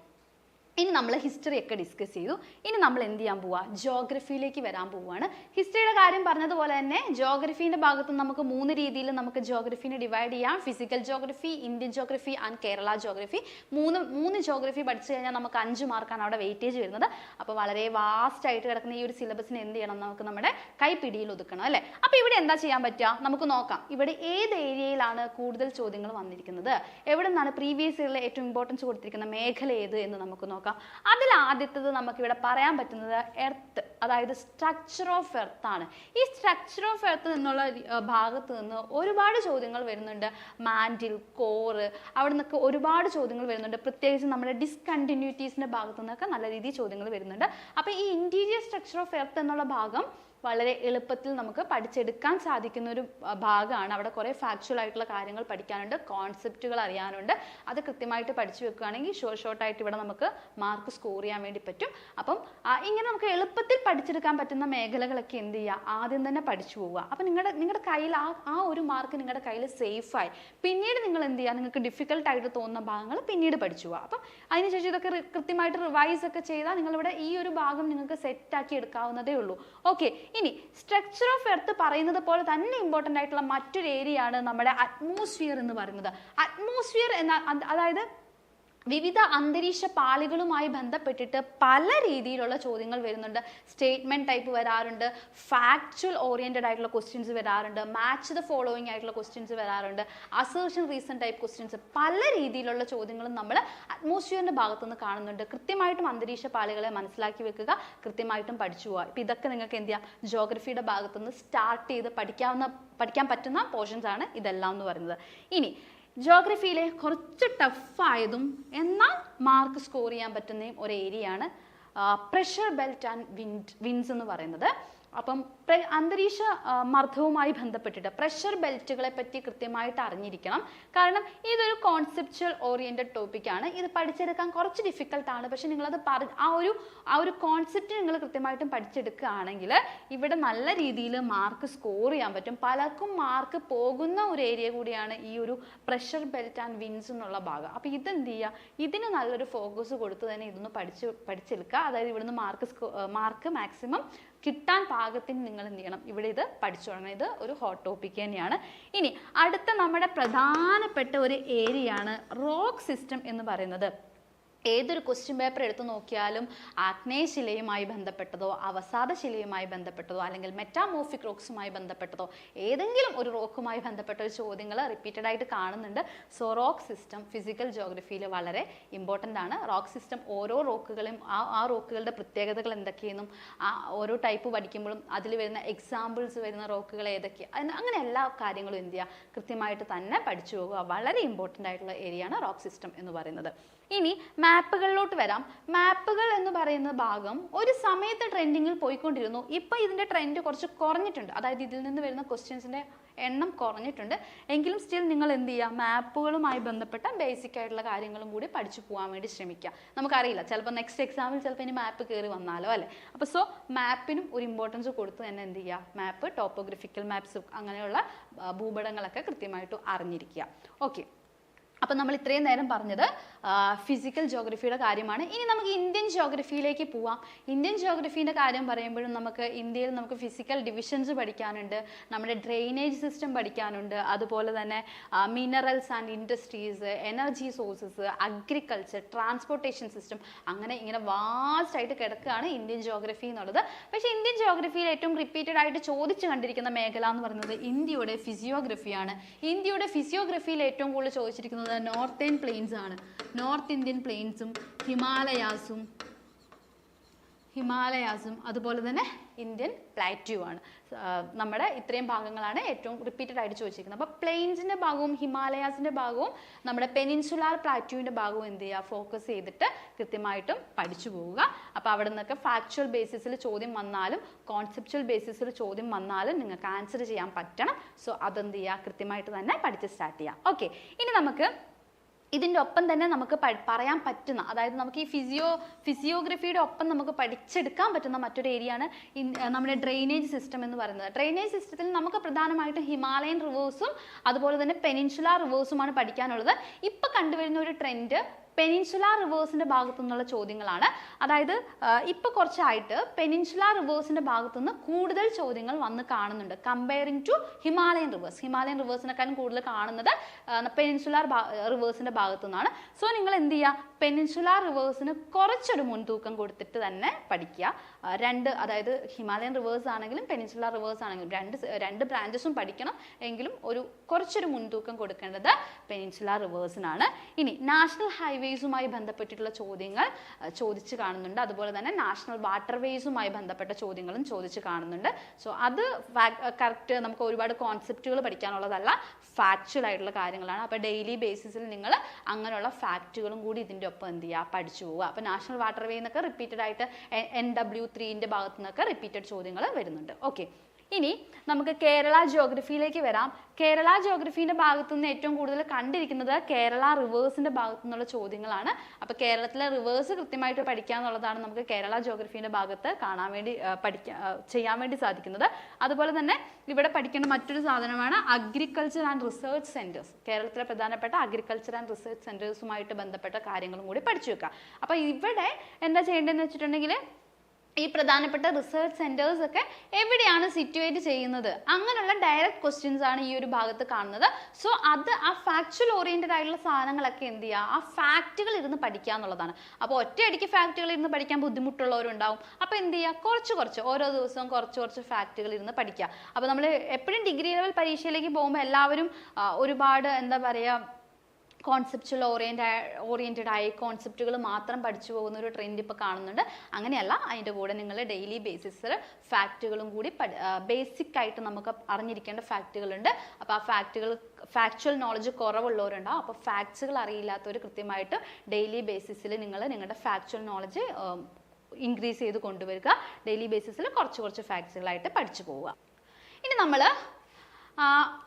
ഇനി നമ്മൾ ഹിസ്റ്ററി ഒക്കെ ഡിസ്കസ് ചെയ്തു. ഇനി നമ്മൾ എന്ത് ചെയ്യാൻ പോവുക, ജോഗ്രഫിയിലേക്ക് വരാൻ പോവുകയാണ്. ഹിസ്റ്ററിയുടെ കാര്യം പറഞ്ഞതുപോലെ തന്നെ ജോഗ്രഫീൻ്റെ ഭാഗത്ത് നമുക്ക് 3 രീതിയിൽ നമുക്ക് ജോഗ്രഫീനെ ഡിവൈഡ് ചെയ്യാം. Physical geography, Indian geography and Kerala geography. മൂന്ന് ജോഗ്രഫി പഠിച്ചു കഴിഞ്ഞാൽ നമുക്ക് 5 മാർക്കാണ് അവിടെ വെയിറ്റേജ് വരുന്നത്. അപ്പോൾ വളരെ വാസ്റ്റ് ആയിട്ട് കിടക്കുന്ന ഈ ഒരു സിലബസിന് എന്ത് ചെയ്യണം, നമുക്ക് നമ്മുടെ കൈപ്പിടിയിൽ ഒതുക്കണം അല്ലേ. അപ്പോൾ ഇവിടെ എന്താ ചെയ്യാൻ പറ്റുക, നമുക്ക് നോക്കാം. ഇവിടെ ഏത് ഏരിയയിലാണ് കൂടുതൽ ചോദ്യങ്ങൾ വന്നിരിക്കുന്നത്, എവിടെ നിന്നാണ് പ്രീവിയസ് ഇയറിലെ ഏറ്റവും ഇമ്പോർട്ടൻസ് കൊടുത്തിരിക്കുന്ന മേഖല ഏത് എന്ന് നമുക്ക് നോക്കാം. അതിൽ ആദ്യത്തേത് നമുക്ക് ഇവിടെ പറയാൻ പറ്റുന്നത് എർത്ത്, അതായത് സ്ട്രക്ചർ ഓഫ് എർത്ത് ആണ്. ഈ സ്ട്രക്ചർ ഓഫ് എർത്ത് എന്നുള്ള ഭാഗത്ത് നിന്ന് ഒരുപാട് ചോദ്യങ്ങൾ വരുന്നുണ്ട്. മാൻഡിൽ, കോറ്, അവിടെ നിന്നൊക്കെ ഒരുപാട് ചോദ്യങ്ങൾ വരുന്നുണ്ട്. പ്രത്യേകിച്ച് നമ്മുടെ ഡിസ്കണ്ടിന്യൂറ്റീസിന്റെ ഭാഗത്തു നിന്നൊക്കെ നല്ല രീതിയിൽ ചോദ്യങ്ങൾ വരുന്നുണ്ട്. അപ്പോൾ ഈ ഇന്റീരിയർ സ്ട്രക്ചർ ഓഫ് എർത്ത് എന്നുള്ള ഭാഗം വളരെ എളുപ്പത്തിൽ നമുക്ക് പഠിച്ചെടുക്കാൻ സാധിക്കുന്ന ഒരു ഭാഗമാണ്. അവിടെ കുറേ ഫാക്ച്വൽ ആയിട്ടുള്ള കാര്യങ്ങൾ പഠിക്കാനുണ്ട്, കോൺസെപ്റ്റുകൾ അറിയാനുണ്ട്. അത് കൃത്യമായിട്ട് പഠിച്ചു വെക്കുകയാണെങ്കിൽ ഷോർട്ടായിട്ട് ഇവിടെ നമുക്ക് മാർക്ക് സ്കോർ ചെയ്യാൻ വേണ്ടി പറ്റും. അപ്പം ഇങ്ങനെ നമുക്ക് എളുപ്പത്തിൽ പഠിച്ചെടുക്കാൻ പറ്റുന്ന മേഖലകളൊക്കെ എന്ത് ചെയ്യുക, ആദ്യം തന്നെ പഠിച്ചു പോവുക. അപ്പം നിങ്ങളുടെ കയ്യിൽ ആ ഒരു മാർക്ക് നിങ്ങളുടെ കയ്യിൽ സേഫായി. പിന്നീട് നിങ്ങൾ എന്ത് ചെയ്യുക, നിങ്ങൾക്ക് ഡിഫിക്കൽട്ടായിട്ട് തോന്നുന്ന ഭാഗങ്ങൾ പിന്നീട് പഠിച്ചു പോവുക. അപ്പം അതിനുശേഷം ഇതൊക്കെ കൃത്യമായിട്ട് റിവൈസ് ഒക്കെ ചെയ്താൽ നിങ്ങളിവിടെ ഈ ഒരു ഭാഗം നിങ്ങൾക്ക് സെറ്റാക്കി എടുക്കാവുന്നതേ ഉള്ളൂ. ഓക്കെ, ഇനി സ്ട്രക്ചർ ഓഫ് എർത്ത് പറയുന്നത് പോലെ തന്നെ ഇമ്പോർട്ടൻ്റ് ആയിട്ടുള്ള മറ്റൊരു ഏരിയ ആണ് നമ്മുടെ അറ്റ്മോസ്ഫിയർ എന്ന് പറയുന്നത്. അറ്റ്മോസ്ഫിയർ അതായത് വിവിധ അന്തരീക്ഷ പാളികളുമായി ബന്ധപ്പെട്ടിട്ട് പല രീതിയിലുള്ള ചോദ്യങ്ങൾ വരുന്നുണ്ട്. സ്റ്റേറ്റ്മെന്റ് ടൈപ്പ് വരാറുണ്ട്, ഫാക്ച്വൽ ഓറിയന്റഡ് ആയിട്ടുള്ള ക്വസ്റ്റ്യൻസ് വരാറുണ്ട്, മാച്ച് ദ ഫോളോയിങ് ആയിട്ടുള്ള ക്വസ്റ്റ്യൻസ് വരാറുണ്ട്, അസേർഷൻ റീസൺ ടൈപ്പ് ക്വസ്റ്റ്യൻസ്, പല രീതിയിലുള്ള ചോദ്യങ്ങളും നമ്മൾ അറ്റ്മോസ്ഫിയറിന്റെ ഭാഗത്തുനിന്ന് കാണുന്നുണ്ട്. കൃത്യമായിട്ടും അന്തരീക്ഷ പാളികളെ മനസ്സിലാക്കി വെക്കുക, കൃത്യമായിട്ടും പഠിച്ചു പോവുക. ഇപ്പം ഇതൊക്കെ നിങ്ങൾക്ക് എന്ത് ചെയ്യാം, ജോഗ്രഫിയുടെ ഭാഗത്തുനിന്ന് സ്റ്റാർട്ട് ചെയ്ത് പഠിക്കാൻ പറ്റുന്ന പോർഷൻസ് ആണ് ഇതെല്ലാം എന്ന് പറയുന്നത്. ഇനി ജോഗ്രഫിയിലെ കുറച്ച് ടഫായതും എന്നാൽ മാർക്ക് സ്കോർ ചെയ്യാൻ പറ്റുന്ന ഒരു ഏരിയയാണ് പ്രഷർ ബെൽറ്റ് ആൻഡ് വിൻഡ്സ് എന്ന് പറയുന്നത്. അപ്പം അന്തരീക്ഷ മർദ്ദവുമായി ബന്ധപ്പെട്ടിട്ട് പ്രഷർ ബെൽറ്റുകളെ പറ്റി കൃത്യമായിട്ട് അറിഞ്ഞിരിക്കണം. കാരണം ഇതൊരു കോൺസെപ്ച്വൽ ഓറിയന്റഡ് ടോപ്പിക്കാണ്. ഇത് പഠിച്ചെടുക്കാൻ കുറച്ച് ഡിഫിക്കൽട്ടാണ്. പക്ഷെ നിങ്ങളത് ആ ഒരു കോൺസെപ്റ്റ് നിങ്ങൾ കൃത്യമായിട്ടും പഠിച്ചെടുക്കുകയാണെങ്കിൽ ഇവിടെ നല്ല രീതിയിൽ മാർക്ക് സ്കോർ ചെയ്യാൻ പറ്റും. പലർക്കും മാർക്ക് പോകുന്ന ഒരു ഏരിയ കൂടിയാണ് ഈ ഒരു പ്രഷർ ബെൽറ്റ് ആൻഡ് വിൻസ് എന്നുള്ള ഭാഗം. അപ്പോൾ ഇതെന്ത് ചെയ്യുക, ഇതിന് നല്ലൊരു ഫോക്കസ് കൊടുത്ത് തന്നെ ഇതൊന്ന് പഠിച്ചെടുക്കുക. അതായത് ഇവിടുന്ന് മാർക്ക് മാക്സിമം കിട്ടാൻ പാകത്തിന് നിങ്ങൾ എന്ത് ചെയ്യണം, ഇവിടെ ഇത് പഠിച്ചു തുടങ്ങണം. ഇത് ഒരു ഹോട്ട് ടോപ്പിക് തന്നെയാണ്. ഇനി അടുത്ത നമ്മുടെ പ്രധാനപ്പെട്ട ഒരു ഏരിയയാണ് റോക്ക് സിസ്റ്റം എന്ന് പറയുന്നത്. ഏതൊരു ക്വസ്റ്റ്യൻ പേപ്പർ എടുത്തു നോക്കിയാലും ആഗ്നേയശിലയുമായി ബന്ധപ്പെട്ടതോ അവസാദശിലയുമായി ബന്ധപ്പെട്ടതോ അല്ലെങ്കിൽ മെറ്റാമോർഫിക് റോക്സുമായി ബന്ധപ്പെട്ടതോ ഏതെങ്കിലും ഒരു റോക്കുമായി ബന്ധപ്പെട്ട ഒരു ചോദ്യങ്ങൾ റിപ്പീറ്റഡ് ആയിട്ട് കാണുന്നുണ്ട്. സോ റോക്ക് സിസ്റ്റം ഫിസിക്കൽ ജോഗ്രഫിയിൽ വളരെ ഇമ്പോർട്ടൻ്റ് ആണ്. റോക്ക് സിസ്റ്റം ഓരോ റോക്കുകളും ആ റോക്കുകളുടെ പ്രത്യേകതകൾ എന്തൊക്കെയെന്നും ഓരോ ടൈപ്പ് പഠിക്കുമ്പോഴും അതിൽ വരുന്ന എക്സാമ്പിൾസ് വരുന്ന റോക്കുകൾ ഏതൊക്കെയാണ്, അങ്ങനെ എല്ലാ കാര്യങ്ങളും എന്ത് ചെയ്യുക, കൃത്യമായിട്ട് തന്നെ പഠിച്ചു പോകുക. വളരെ ഇമ്പോർട്ടൻ്റ് ആയിട്ടുള്ള ഏരിയയാണ് റോക്ക് സിസ്റ്റം എന്ന് പറയുന്നത്. ഇനി മാപ്പുകളിലോട്ട് വരാം. മാപ്പുകൾ എന്ന് പറയുന്ന ഭാഗം ഒരു സമയത്ത് ട്രെൻഡിങ്ങിൽ പോയിക്കൊണ്ടിരുന്നു. ഇപ്പം ഇതിൻ്റെ ട്രെൻഡ് കുറച്ച് കുറഞ്ഞിട്ടുണ്ട്. അതായത് ഇതിൽ നിന്ന് വരുന്ന ക്വസ്റ്റ്യൻസിൻ്റെ എണ്ണം കുറഞ്ഞിട്ടുണ്ട്. എങ്കിലും സ്റ്റിൽ നിങ്ങൾ എന്ത് ചെയ്യുക, മാപ്പുകളുമായി ബന്ധപ്പെട്ട ബേസിക് ആയിട്ടുള്ള കാര്യങ്ങളും കൂടി പഠിച്ചു പോകാൻ വേണ്ടി ശ്രമിക്കുക. നമുക്കറിയില്ല, ചിലപ്പോൾ നെക്സ്റ്റ് എക്സാമിൽ ചിലപ്പോൾ ഇനി മാപ്പ് കയറി വന്നാലോ അല്ലേ. അപ്പോൾ സോ മാപ്പിനും ഒരു ഇമ്പോർട്ടൻസ് കൊടുത്ത് തന്നെ എന്ത് ചെയ്യുക, മാപ്പ്, ടോപ്പോഗ്രഫിക്കൽ മാപ്സ്, അങ്ങനെയുള്ള ഭൂപടങ്ങളൊക്കെ കൃത്യമായിട്ട് അറിഞ്ഞിരിക്കുക. ഓക്കെ, അപ്പം നമ്മൾ ഇത്രയും നേരം പറഞ്ഞത് ഫിസിക്കൽ ജോഗ്രഫിയുടെ കാര്യമാണ്. ഇനി നമുക്ക് ഇന്ത്യൻ ജോഗ്രഫിയിലേക്ക് പോവാം. ഇന്ത്യൻ ജോഗ്രഫീൻ്റെ കാര്യം പറയുമ്പോഴും ഇന്ത്യയിൽ നമുക്ക് ഫിസിക്കൽ ഡിവിഷൻസ് പഠിക്കാനുണ്ട്, നമ്മുടെ ഡ്രെയിനേജ് സിസ്റ്റം പഠിക്കാനുണ്ട്, അതുപോലെ തന്നെ minerals and industries, energy sources, agriculture, transportation system, ഇങ്ങനെ വാസ്റ്റ് ആയിട്ട് കിടക്കുകയാണ് ഇന്ത്യൻ ജോഗ്രഫി എന്നുള്ളത്. പക്ഷേ ഇന്ത്യൻ ജോഗ്രഫിയിൽ ഏറ്റവും റിപ്പീറ്റഡ് ആയിട്ട് ചോദിച്ചു കണ്ടിരിക്കുന്ന മേഖല എന്ന് പറയുന്നത് ഇന്ത്യയുടെ ഫിസിയോഗ്രഫിയാണ്. ഇന്ത്യയുടെ ഫിസിയോഗ്രഫിയിൽ ഏറ്റവും കൂടുതൽ ചോദിച്ചിരിക്കുന്നത് നോർത്തേൺ പ്ലെയിൻസ് ആണ്. നോർത്ത് ഇന്ത്യൻ പ്ലെയിൻസും ഹിമാലയാസും അതുപോലെ തന്നെ ഇന്ത്യൻ പ്ലാറ്റ്യൂ ആണ്. നമ്മുടെ ഇത്രയും ഭാഗങ്ങളാണ് ഏറ്റവും റിപ്പീറ്റഡ് ആയിട്ട് ചോദിച്ചിരിക്കുന്നത്. അപ്പോൾ പ്ലെയിൻസിൻ്റെ ഭാഗവും ഹിമാലയാസിൻ്റെ ഭാഗവും നമ്മുടെ പെനിൻസുലാർ പ്ലാറ്റ്യൂവിൻ്റെ ഭാഗവും എന്ത് ചെയ്യുക, ഫോക്കസ് ചെയ്തിട്ട് കൃത്യമായിട്ടും പഠിച്ചു പോവുക. അപ്പോൾ അവിടെ നിന്നൊക്കെ ഫാക്ച്വൽ ബേസിസിൽ ചോദ്യം വന്നാലും കോൺസെപ്ച്വൽ ബേസിസിൽ ചോദ്യം വന്നാലും നിങ്ങൾക്ക് ആൻസർ ചെയ്യാൻ പറ്റണം. സോ അതെന്ത് ചെയ്യുക, കൃത്യമായിട്ട് തന്നെ പഠിച്ച് സ്റ്റാർട്ട് ചെയ്യാം. ഓക്കെ, ഇനി നമുക്ക് ഇതിൻ്റെ ഒപ്പം തന്നെ നമുക്ക് പറയാൻ പറ്റുന്ന, അതായത് നമുക്ക് ഈ ഫിസിയോഗ്രഫിയുടെ ഒപ്പം നമുക്ക് പഠിച്ചെടുക്കാൻ പറ്റുന്ന മറ്റൊരു ഏരിയയാണ് നമ്മുടെ ഡ്രെയിനേജ് സിസ്റ്റം എന്ന് പറയുന്നത്. ഡ്രെയിനേജ് സിസ്റ്റത്തിൽ നമുക്ക് പ്രധാനമായിട്ടും ഹിമാലയൻ റിവേഴ്സും അതുപോലെ തന്നെ പെനിൻസുലാർ റിവേഴ്സുമാണ് പഠിക്കാനുള്ളത്. ഇപ്പം കണ്ടുവരുന്ന ഒരു ട്രെൻഡ് പെനിൻസുലാർ റിവേഴ്സിൻ്റെ ഭാഗത്തു നിന്നുള്ള ചോദ്യങ്ങളാണ്. അതായത് ഇപ്പോൾ കുറച്ചായിട്ട് പെനിൻസുലാർ റിവേഴ്സിൻ്റെ ഭാഗത്തു നിന്ന് കൂടുതൽ ചോദ്യങ്ങൾ വന്ന് കാണുന്നുണ്ട് comparing to Himalayan rivers. Himalayan റിവേഴ്സിനെക്കാളും കൂടുതൽ കാണുന്നത് പെനിൻസുലാർ റിവേഴ്സിൻ്റെ ഭാഗത്തു നിന്നാണ്. സോ നിങ്ങൾ എന്ത് ചെയ്യുക, പെനിൻസുലാർ റിവേഴ്സിന് കുറച്ചൊരു മുൻതൂക്കം കൊടുത്തിട്ട് തന്നെ പഠിക്കുക. അതായത് ഹിമാലയൻ റിവേഴ്സ് ആണെങ്കിലും പെനിൻസുലാർ റിവേഴ്സ് ആണെങ്കിലും രണ്ട് ബ്രാഞ്ചസും പഠിക്കണം. എങ്കിലും കുറച്ചൊരു മുൻതൂക്കം കൊടുക്കേണ്ടത് പെനിൻസുലാർ റിവേഴ്സിനാണ്. ഇനി നാഷണൽ ഹൈവേസുമായി ബന്ധപ്പെട്ടിട്ടുള്ള ചോദ്യങ്ങൾ ചോദിച്ച് കാണുന്നുണ്ട്. അതുപോലെ തന്നെ നാഷണൽ വാട്ടർവേസുമായി ബന്ധപ്പെട്ട ചോദ്യങ്ങളും ചോദിച്ച് കാണുന്നുണ്ട്. സോ അത് കറക്റ്റ് നമുക്ക് ഒരുപാട് കോൺസെപ്റ്റുകൾ പഠിക്കാനുള്ളതല്ല, ഫാക്ച്വൽ ആയിട്ടുള്ള കാര്യങ്ങളാണ്. അപ്പോൾ ഡെയിലി ബേസിസിൽ നിങ്ങൾ അങ്ങനെയുള്ള ഫാക്റ്റുകളും കൂടി ഇതിൻ്റെ ഒപ്പം എന്ത് ചെയ്യുക, പഠിച്ചു പോവുക. അപ്പോൾ നാഷണൽ വാട്ടർവേ എന്നൊക്കെ റിപ്പീറ്റഡ് ആയിട്ട് NW3 ഭാഗത്തു നിന്നൊക്കെ റിപ്പീറ്റഡ് ചോദ്യങ്ങൾ വരുന്നുണ്ട്. ഓക്കെ, ഇനി നമുക്ക് കേരള ജോഗ്രഫിയിലേക്ക് വരാം. കേരള ജോഗ്രഫീൻ്റെ ഭാഗത്തു നിന്ന് ഏറ്റവും കൂടുതൽ കണ്ടിരിക്കുന്നത് കേരള റിവേഴ്സിൻ്റെ ഭാഗത്തു നിന്നുള്ള ചോദ്യങ്ങളാണ്. അപ്പോൾ കേരളത്തിലെ റിവേഴ്സ് കൃത്യമായിട്ട് പഠിക്കുക എന്നുള്ളതാണ് നമുക്ക് കേരള ജോഗ്രഫീൻ്റെ ഭാഗത്ത് ചെയ്യാൻ വേണ്ടി സാധിക്കുന്നത്. അതുപോലെ തന്നെ ഇവിടെ പഠിക്കേണ്ട മറ്റൊരു സാധനമാണ് അഗ്രികൾച്ചർ ആൻഡ് റിസർച്ച് സെൻറ്റേഴ്സ്. കേരളത്തിലെ പ്രധാനപ്പെട്ട അഗ്രികൾച്ചർ ആൻഡ് റിസർച്ച് സെൻറ്റേഴ്സുമായിട്ട് ബന്ധപ്പെട്ട കാര്യങ്ങളും കൂടി പഠിച്ചു വെക്കുക. അപ്പോൾ ഇവിടെ എന്താ ചെയ്യേണ്ടതെന്ന് വെച്ചിട്ടുണ്ടെങ്കിൽ ഈ പ്രധാനപ്പെട്ട റിസർച്ച് സെൻറ്റേഴ്സ് ഒക്കെ എവിടെയാണ് സിറ്റുവേറ്റ് ചെയ്യുന്നത്, അങ്ങനെയുള്ള ഡയറക്റ്റ് ക്വസ്റ്റ്യൻസ് ആണ് ഈ ഒരു ഭാഗത്ത് കാണുന്നത്. സോ അത് ആ ഫാക്ച്വൽ ഓറിയൻറ്റഡ് ആയിട്ടുള്ള സാധനങ്ങളൊക്കെ എന്ത് ചെയ്യുക, ആ ഫാക്റ്റുകൾ ഇരുന്ന് പഠിക്കുക എന്നുള്ളതാണ്. അപ്പോൾ ഒറ്റയടിക്ക് ഫാക്റ്റുകൾ ഇരുന്ന് പഠിക്കാൻ ബുദ്ധിമുട്ടുള്ളവരുണ്ടാവും. അപ്പോൾ എന്ത് ചെയ്യുക, കുറച്ച് ഓരോ ദിവസവും കുറച്ച് ഫാക്റ്റുകൾ ഇരുന്ന് പഠിക്കുക. അപ്പോൾ നമ്മൾ എപ്പോഴും ഡിഗ്രി ലെവൽ പരീക്ഷയിലേക്ക് പോകുമ്പോൾ എല്ലാവരും ഒരുപാട് എന്താ പറയുക, കോൺസെപ്ച്വൽ ഓറിയൻറ്റഡ് ആയി കോൺസെപ്റ്റുകൾ മാത്രം പഠിച്ചു പോകുന്ന ഒരു ട്രെൻഡ് ഇപ്പോൾ കാണുന്നുണ്ട്. അങ്ങനെയല്ല, അതിൻ്റെ കൂടെ നിങ്ങൾ ഡെയിലി ബേസിസിൽ ഫാക്റ്റുകളും കൂടി ബേസിക് ആയിട്ട് നമുക്ക് അറിഞ്ഞിരിക്കേണ്ട ഫാക്റ്റുകളുണ്ട്. അപ്പോൾ ആ ഫാക്ച്വൽ നോളജ് കുറവുള്ളവരുണ്ടാവും. അപ്പോൾ ഫാക്ട്സുകൾ അറിയില്ലാത്തവർ കൃത്യമായിട്ട് ഡെയിലി ബേസിസിൽ നിങ്ങൾ നിങ്ങളുടെ ഫാക്ച്വൽ നോളജ് ഇൻക്രീസ് ചെയ്ത് കൊണ്ടുവരിക. ഡെയിലി ബേസിസിൽ കുറച്ച് ഫാക്ട്സുകളായിട്ട് പഠിച്ചു പോവുക. ഇനി നമ്മൾ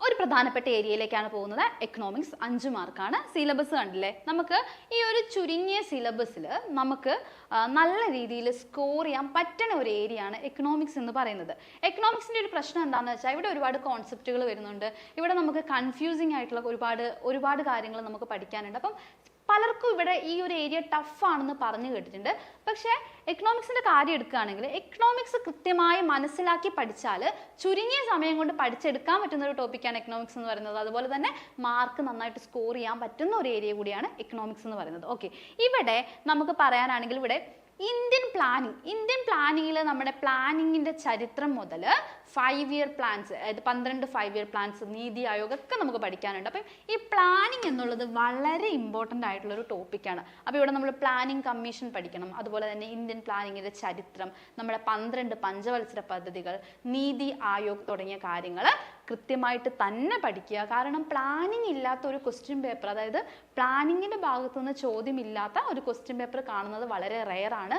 ഒരു പ്രധാനപ്പെട്ട ഏരിയയിലേക്കാണ് പോകുന്നത്. എക്കണോമിക്സ് 5 മാർക്കാണ്. സിലബസ് കണ്ടില്ലേ, നമുക്ക് ഈ ഒരു ചുരുങ്ങിയ സിലബസിൽ നമുക്ക് നല്ല രീതിയിൽ സ്കോർ ചെയ്യാൻ പറ്റുന്ന ഒരു ഏരിയയാണ് എക്കണോമിക്സ് എന്ന് പറയുന്നത്. എക്കണോമിക്സിൻ്റെ ഒരു പ്രശ്നം എന്താണെന്ന് വെച്ചാൽ ഇവിടെ ഒരുപാട് കോൺസെപ്റ്റുകൾ വരുന്നുണ്ട്. ഇവിടെ നമുക്ക് കൺഫ്യൂസിങ് ആയിട്ടുള്ള ഒരുപാട് കാര്യങ്ങൾ നമുക്ക് പഠിക്കാനുണ്ട്. അപ്പം പലർക്കും ഇവിടെ ഈ ഒരു ഏരിയ ടഫാണെന്ന് പറഞ്ഞു കേട്ടിട്ടുണ്ട്. പക്ഷേ എക്കണോമിക്സിൻ്റെ കാര്യം എടുക്കുകയാണെങ്കിൽ എക്കണോമിക്സ് കൃത്യമായി മനസ്സിലാക്കി പഠിച്ചാൽ ചുരുങ്ങിയ സമയം കൊണ്ട് പഠിച്ചെടുക്കാൻ പറ്റുന്ന ഒരു ടോപ്പിക്കാണ് എക്കണോമിക്സ് എന്ന് പറയുന്നത്. അതുപോലെ തന്നെ മാർക്ക് നന്നായിട്ട് സ്കോർ ചെയ്യാൻ പറ്റുന്ന ഒരു ഏരിയ കൂടിയാണ് എക്കണോമിക്സ് എന്ന് പറയുന്നത്. ഓക്കെ, ഇവിടെ നമുക്ക് പറയാനാണെങ്കിൽ ഇവിടെ ഇന്ത്യൻ പ്ലാനിങ്ങിൽ നമ്മുടെ പ്ലാനിങ്ങിൻ്റെ ചരിത്രം മുതൽ 5 ഇയർ പ്ലാൻസ്, അതായത് 12 5 ഇയർ പ്ലാൻസ്, നീതി ആയോഗ് ഒക്കെ നമുക്ക് പഠിക്കാനുണ്ട്. അപ്പം ഈ പ്ലാനിങ് എന്നുള്ളത് വളരെ ഇമ്പോർട്ടൻ്റ് ആയിട്ടുള്ളൊരു ടോപ്പിക്കാണ്. അപ്പോൾ ഇവിടെ നമ്മൾ പ്ലാനിങ് കമ്മീഷൻ പഠിക്കണം. അതുപോലെ തന്നെ ഇന്ത്യൻ പ്ലാനിങ്ങിൻ്റെ ചരിത്രം, നമ്മുടെ 12 പഞ്ചവത്സര പദ്ധതികൾ, നീതി ആയോഗ് തുടങ്ങിയ കാര്യങ്ങൾ കൃത്യമായിട്ട് തന്നെ പഠിക്കുക. കാരണം പ്ലാനിങ് ഇല്ലാത്ത ഒരു ക്വസ്റ്റ്യൻ പേപ്പർ, അതായത് പ്ലാനിങ്ങിൻ്റെ ഭാഗത്തുനിന്ന് ചോദ്യമില്ലാത്ത ഒരു ക്വസ്റ്റ്യൻ പേപ്പർ കാണുന്നത് വളരെ റെയർ ആണ്.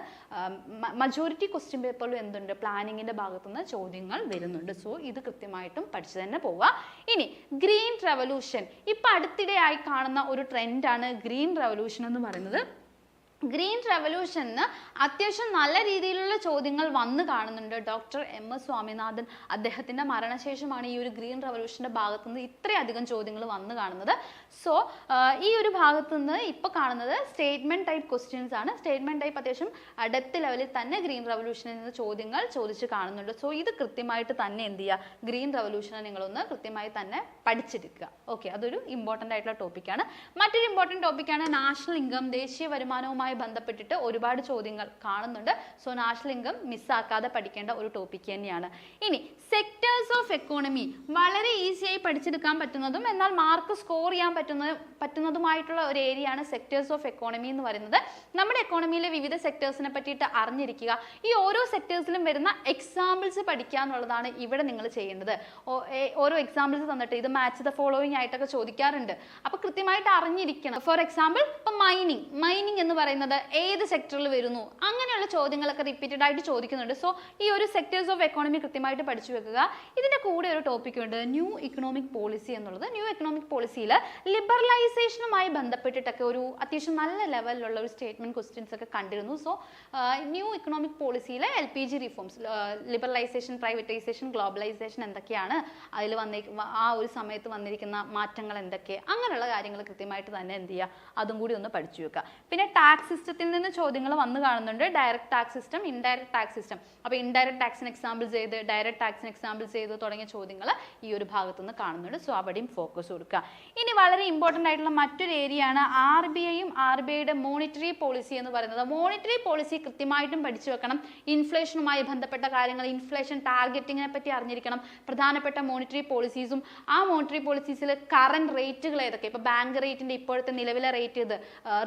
മജോറിറ്റി ക്വസ്റ്റ്യൻ പേപ്പറിലും എന്തുണ്ട്, പ്ലാനിങ്ങിൻ്റെ ഭാഗത്തുനിന്ന് ചോദ്യങ്ങൾ വരുന്നുണ്ട്. സോ ഇത് കൃത്യമായിട്ടും പഠിച്ചു തന്നെ പോവുക. ഇനി ഗ്രീൻ റെവല്യൂഷൻ, ഇപ്പം അടുത്തിടെയായി കാണുന്ന ഒരു ട്രെൻഡാണ് ഗ്രീൻ റെവല്യൂഷൻ എന്ന് പറയുന്നത്. ഗ്രീൻ റെവല്യൂഷന് അത്യാവശ്യം നല്ല രീതിയിലുള്ള ചോദ്യങ്ങൾ വന്നു കാണുന്നുണ്ട്. ഡോക്ടർ MS സ്വാമിനാഥൻ അദ്ദേഹത്തിൻ്റെ മരണശേഷമാണ് ഈ ഒരു ഗ്രീൻ റെവല്യൂഷൻ്റെ ഭാഗത്തുനിന്ന് ഇത്രയധികം ചോദ്യങ്ങൾ വന്നു കാണുന്നത്. സോ ഈ ഒരു ഭാഗത്തുനിന്ന് ഇപ്പോൾ കാണുന്നത് സ്റ്റേറ്റ്മെൻറ്റ് ടൈപ്പ് ക്വസ്റ്റ്യൻസ് ആണ്. സ്റ്റേറ്റ്മെൻറ്റ് ടൈപ്പ് അത്യാവശ്യം ഡെപ്ത് ലെവലിൽ തന്നെ ഗ്രീൻ റെവല്യൂഷനിൽ നിന്ന് ചോദ്യങ്ങൾ ചോദിച്ച് കാണുന്നുണ്ട്. സോ ഇത് കൃത്യമായിട്ട് തന്നെ എന്ത് ചെയ്യുക, ഗ്രീൻ റെവല്യൂഷനെ നിങ്ങളൊന്ന് കൃത്യമായി തന്നെ പഠിച്ചെടുക്കുക. ഓക്കെ, അതൊരു ഇമ്പോർട്ടൻ്റ് ആയിട്ടുള്ള ടോപ്പിക്കാണ്. മറ്റൊരു ഇമ്പോർട്ടൻ്റ് ടോപ്പിക്കാണ് നാഷണൽ ഇൻകം, ദേശീയ വരുമാനവുമായി ബന്ധപ്പെട്ടിട്ട് ഒരുപാട് ചോദ്യങ്ങൾ കാണുന്നുണ്ട്. സോ നാഷണൽ ഇൻകം മിസ്സാക്കാതെ പഠിക്കേണ്ട ഒരു ടോപ്പിക് തന്നെയാണ്. ഇനി സെക്ടേഴ്സ് ഓഫ് എക്കോണമി, വളരെ ഈസിയായി പഠിച്ചെടുക്കാൻ പറ്റുന്നതും എന്നാൽ മാർക്ക് സ്കോർ ചെയ്യാൻ പറ്റുന്നതുമായിട്ടുള്ള ഒരു ഏരിയയാണ് സെക്ടേഴ്സ് ഓഫ് എക്കോണമി എന്ന് പറയുന്നത്. നമ്മുടെ എക്കോണമിയിലെ വിവിധ സെക്ടേഴ്സിനെ പറ്റിയിട്ട് അറിഞ്ഞിരിക്കുക. ഈ ഓരോ സെക്ടേഴ്സിലും വരുന്ന എക്സാമ്പിൾസ് പഠിക്കുക എന്നുള്ളതാണ് ഇവിടെ നിങ്ങൾ ചെയ്യേണ്ടത്. ഓരോ എക്സാമ്പിൾസ് തന്നിട്ട് ഇത് മാച്ച് ദ ഫോളോയിങ് ആയിട്ടൊക്കെ ചോദിക്കാറുണ്ട്. അപ്പോൾ കൃത്യമായിട്ട് അറിഞ്ഞിരിക്കണം. ഫോർ എക്സാമ്പിൾ ഇപ്പം മൈനിങ് എന്ന് പറയുന്നത് ഏത് സെക്ടറിൽ വരുന്നു, അങ്ങനെയുള്ള ചോദ്യങ്ങളൊക്കെ റിപ്പീറ്റഡ് ആയിട്ട് ചോദിക്കുന്നുണ്ട്. സോ ഈ ഒരു സെക്ടേഴ്സ് ഓഫ് എക്കോണമി കൃത്യമായിട്ട് പഠിച്ചു വെക്കുക. ഇതിൻ്റെ കൂടെ ഒരു ടോപ്പിക് ഉണ്ട്, ന്യൂ ഇക്കണോമിക് പോളിസി എന്നുള്ളത്. ന്യൂ ഇക്കണോമിക് പോളിസിയിൽ ലിബറലൈസേഷനുമായി ബന്ധപ്പെട്ടിട്ടൊക്കെ ഒരു അത്യാവശ്യം നല്ല ലെവലിലുള്ള ഒരു സ്റ്റേറ്റ്മെന്റ് ക്വസ്റ്റ്യൻസ് ഒക്കെ കണ്ടിരുന്നു. സോ ന്യൂ ഇക്കണോമിക് പോളിസിയിലെ LPG reforms, liberalisation, privatisation, globalisation എന്തൊക്കെയാണ്, അതിൽ ആ ഒരു സമയത്ത് വന്നിരിക്കുന്ന മാറ്റങ്ങൾ എന്തൊക്കെ, അങ്ങനെയുള്ള കാര്യങ്ങൾ കൃത്യമായിട്ട് തന്നെ എന്ത് ചെയ്യുക, അതും കൂടി ഒന്ന് പഠിച്ചു വെക്കുക. പിന്നെ ടാക്സ് സിസ്റ്റത്തിൽ നിന്ന് ചോദ്യങ്ങൾ വന്നു കാണുന്നുണ്ട്. Direct tax system, indirect tax system. അപ്പോൾ ഇൻഡയറക്റ്റ് ടാക്സിന് എക്സാമ്പിൾ ചെയ്ത്, ഡയറക്റ്റ് ടാക്സിന് എക്സാമ്പിൾ ചെയ്ത് തുടങ്ങിയ ചോദ്യങ്ങൾ ഈ ഒരു ഭാഗത്തുനിന്ന് കാണുന്നുണ്ട്. സോ അവിടെയും ഫോക്കസ് കൊടുക്കുക. ഇനി വളരെ ഇമ്പോർട്ടൻ്റ് ആയിട്ടുള്ള മറ്റൊരു ഏരിയയാണ് RBIയും RBIയുടെ മോണിറ്ററി പോളിസി എന്ന് പറയുന്നത്. മോണിറ്ററി പോളിസി കൃത്യമായിട്ടും പഠിച്ചു വെക്കണം. ഇൻഫ്ലേഷനുമായി ബന്ധപ്പെട്ട കാര്യങ്ങൾ, ഇൻഫ്ലേഷൻ ടാർഗറ്റിങ്ങിനെ പറ്റി അറിഞ്ഞിരിക്കണം. പ്രധാനപ്പെട്ട മോണിറ്ററി പോളിസീസും ആ മോണിറ്ററി പോളിസീസിൽ കറണ്ട് റേറ്റുകൾ ഏതൊക്കെ, ഇപ്പോൾ ബാങ്ക് റേറ്റിൻ്റെ ഇപ്പോഴത്തെ നിലവിലെ റേറ്റ് ഏത്,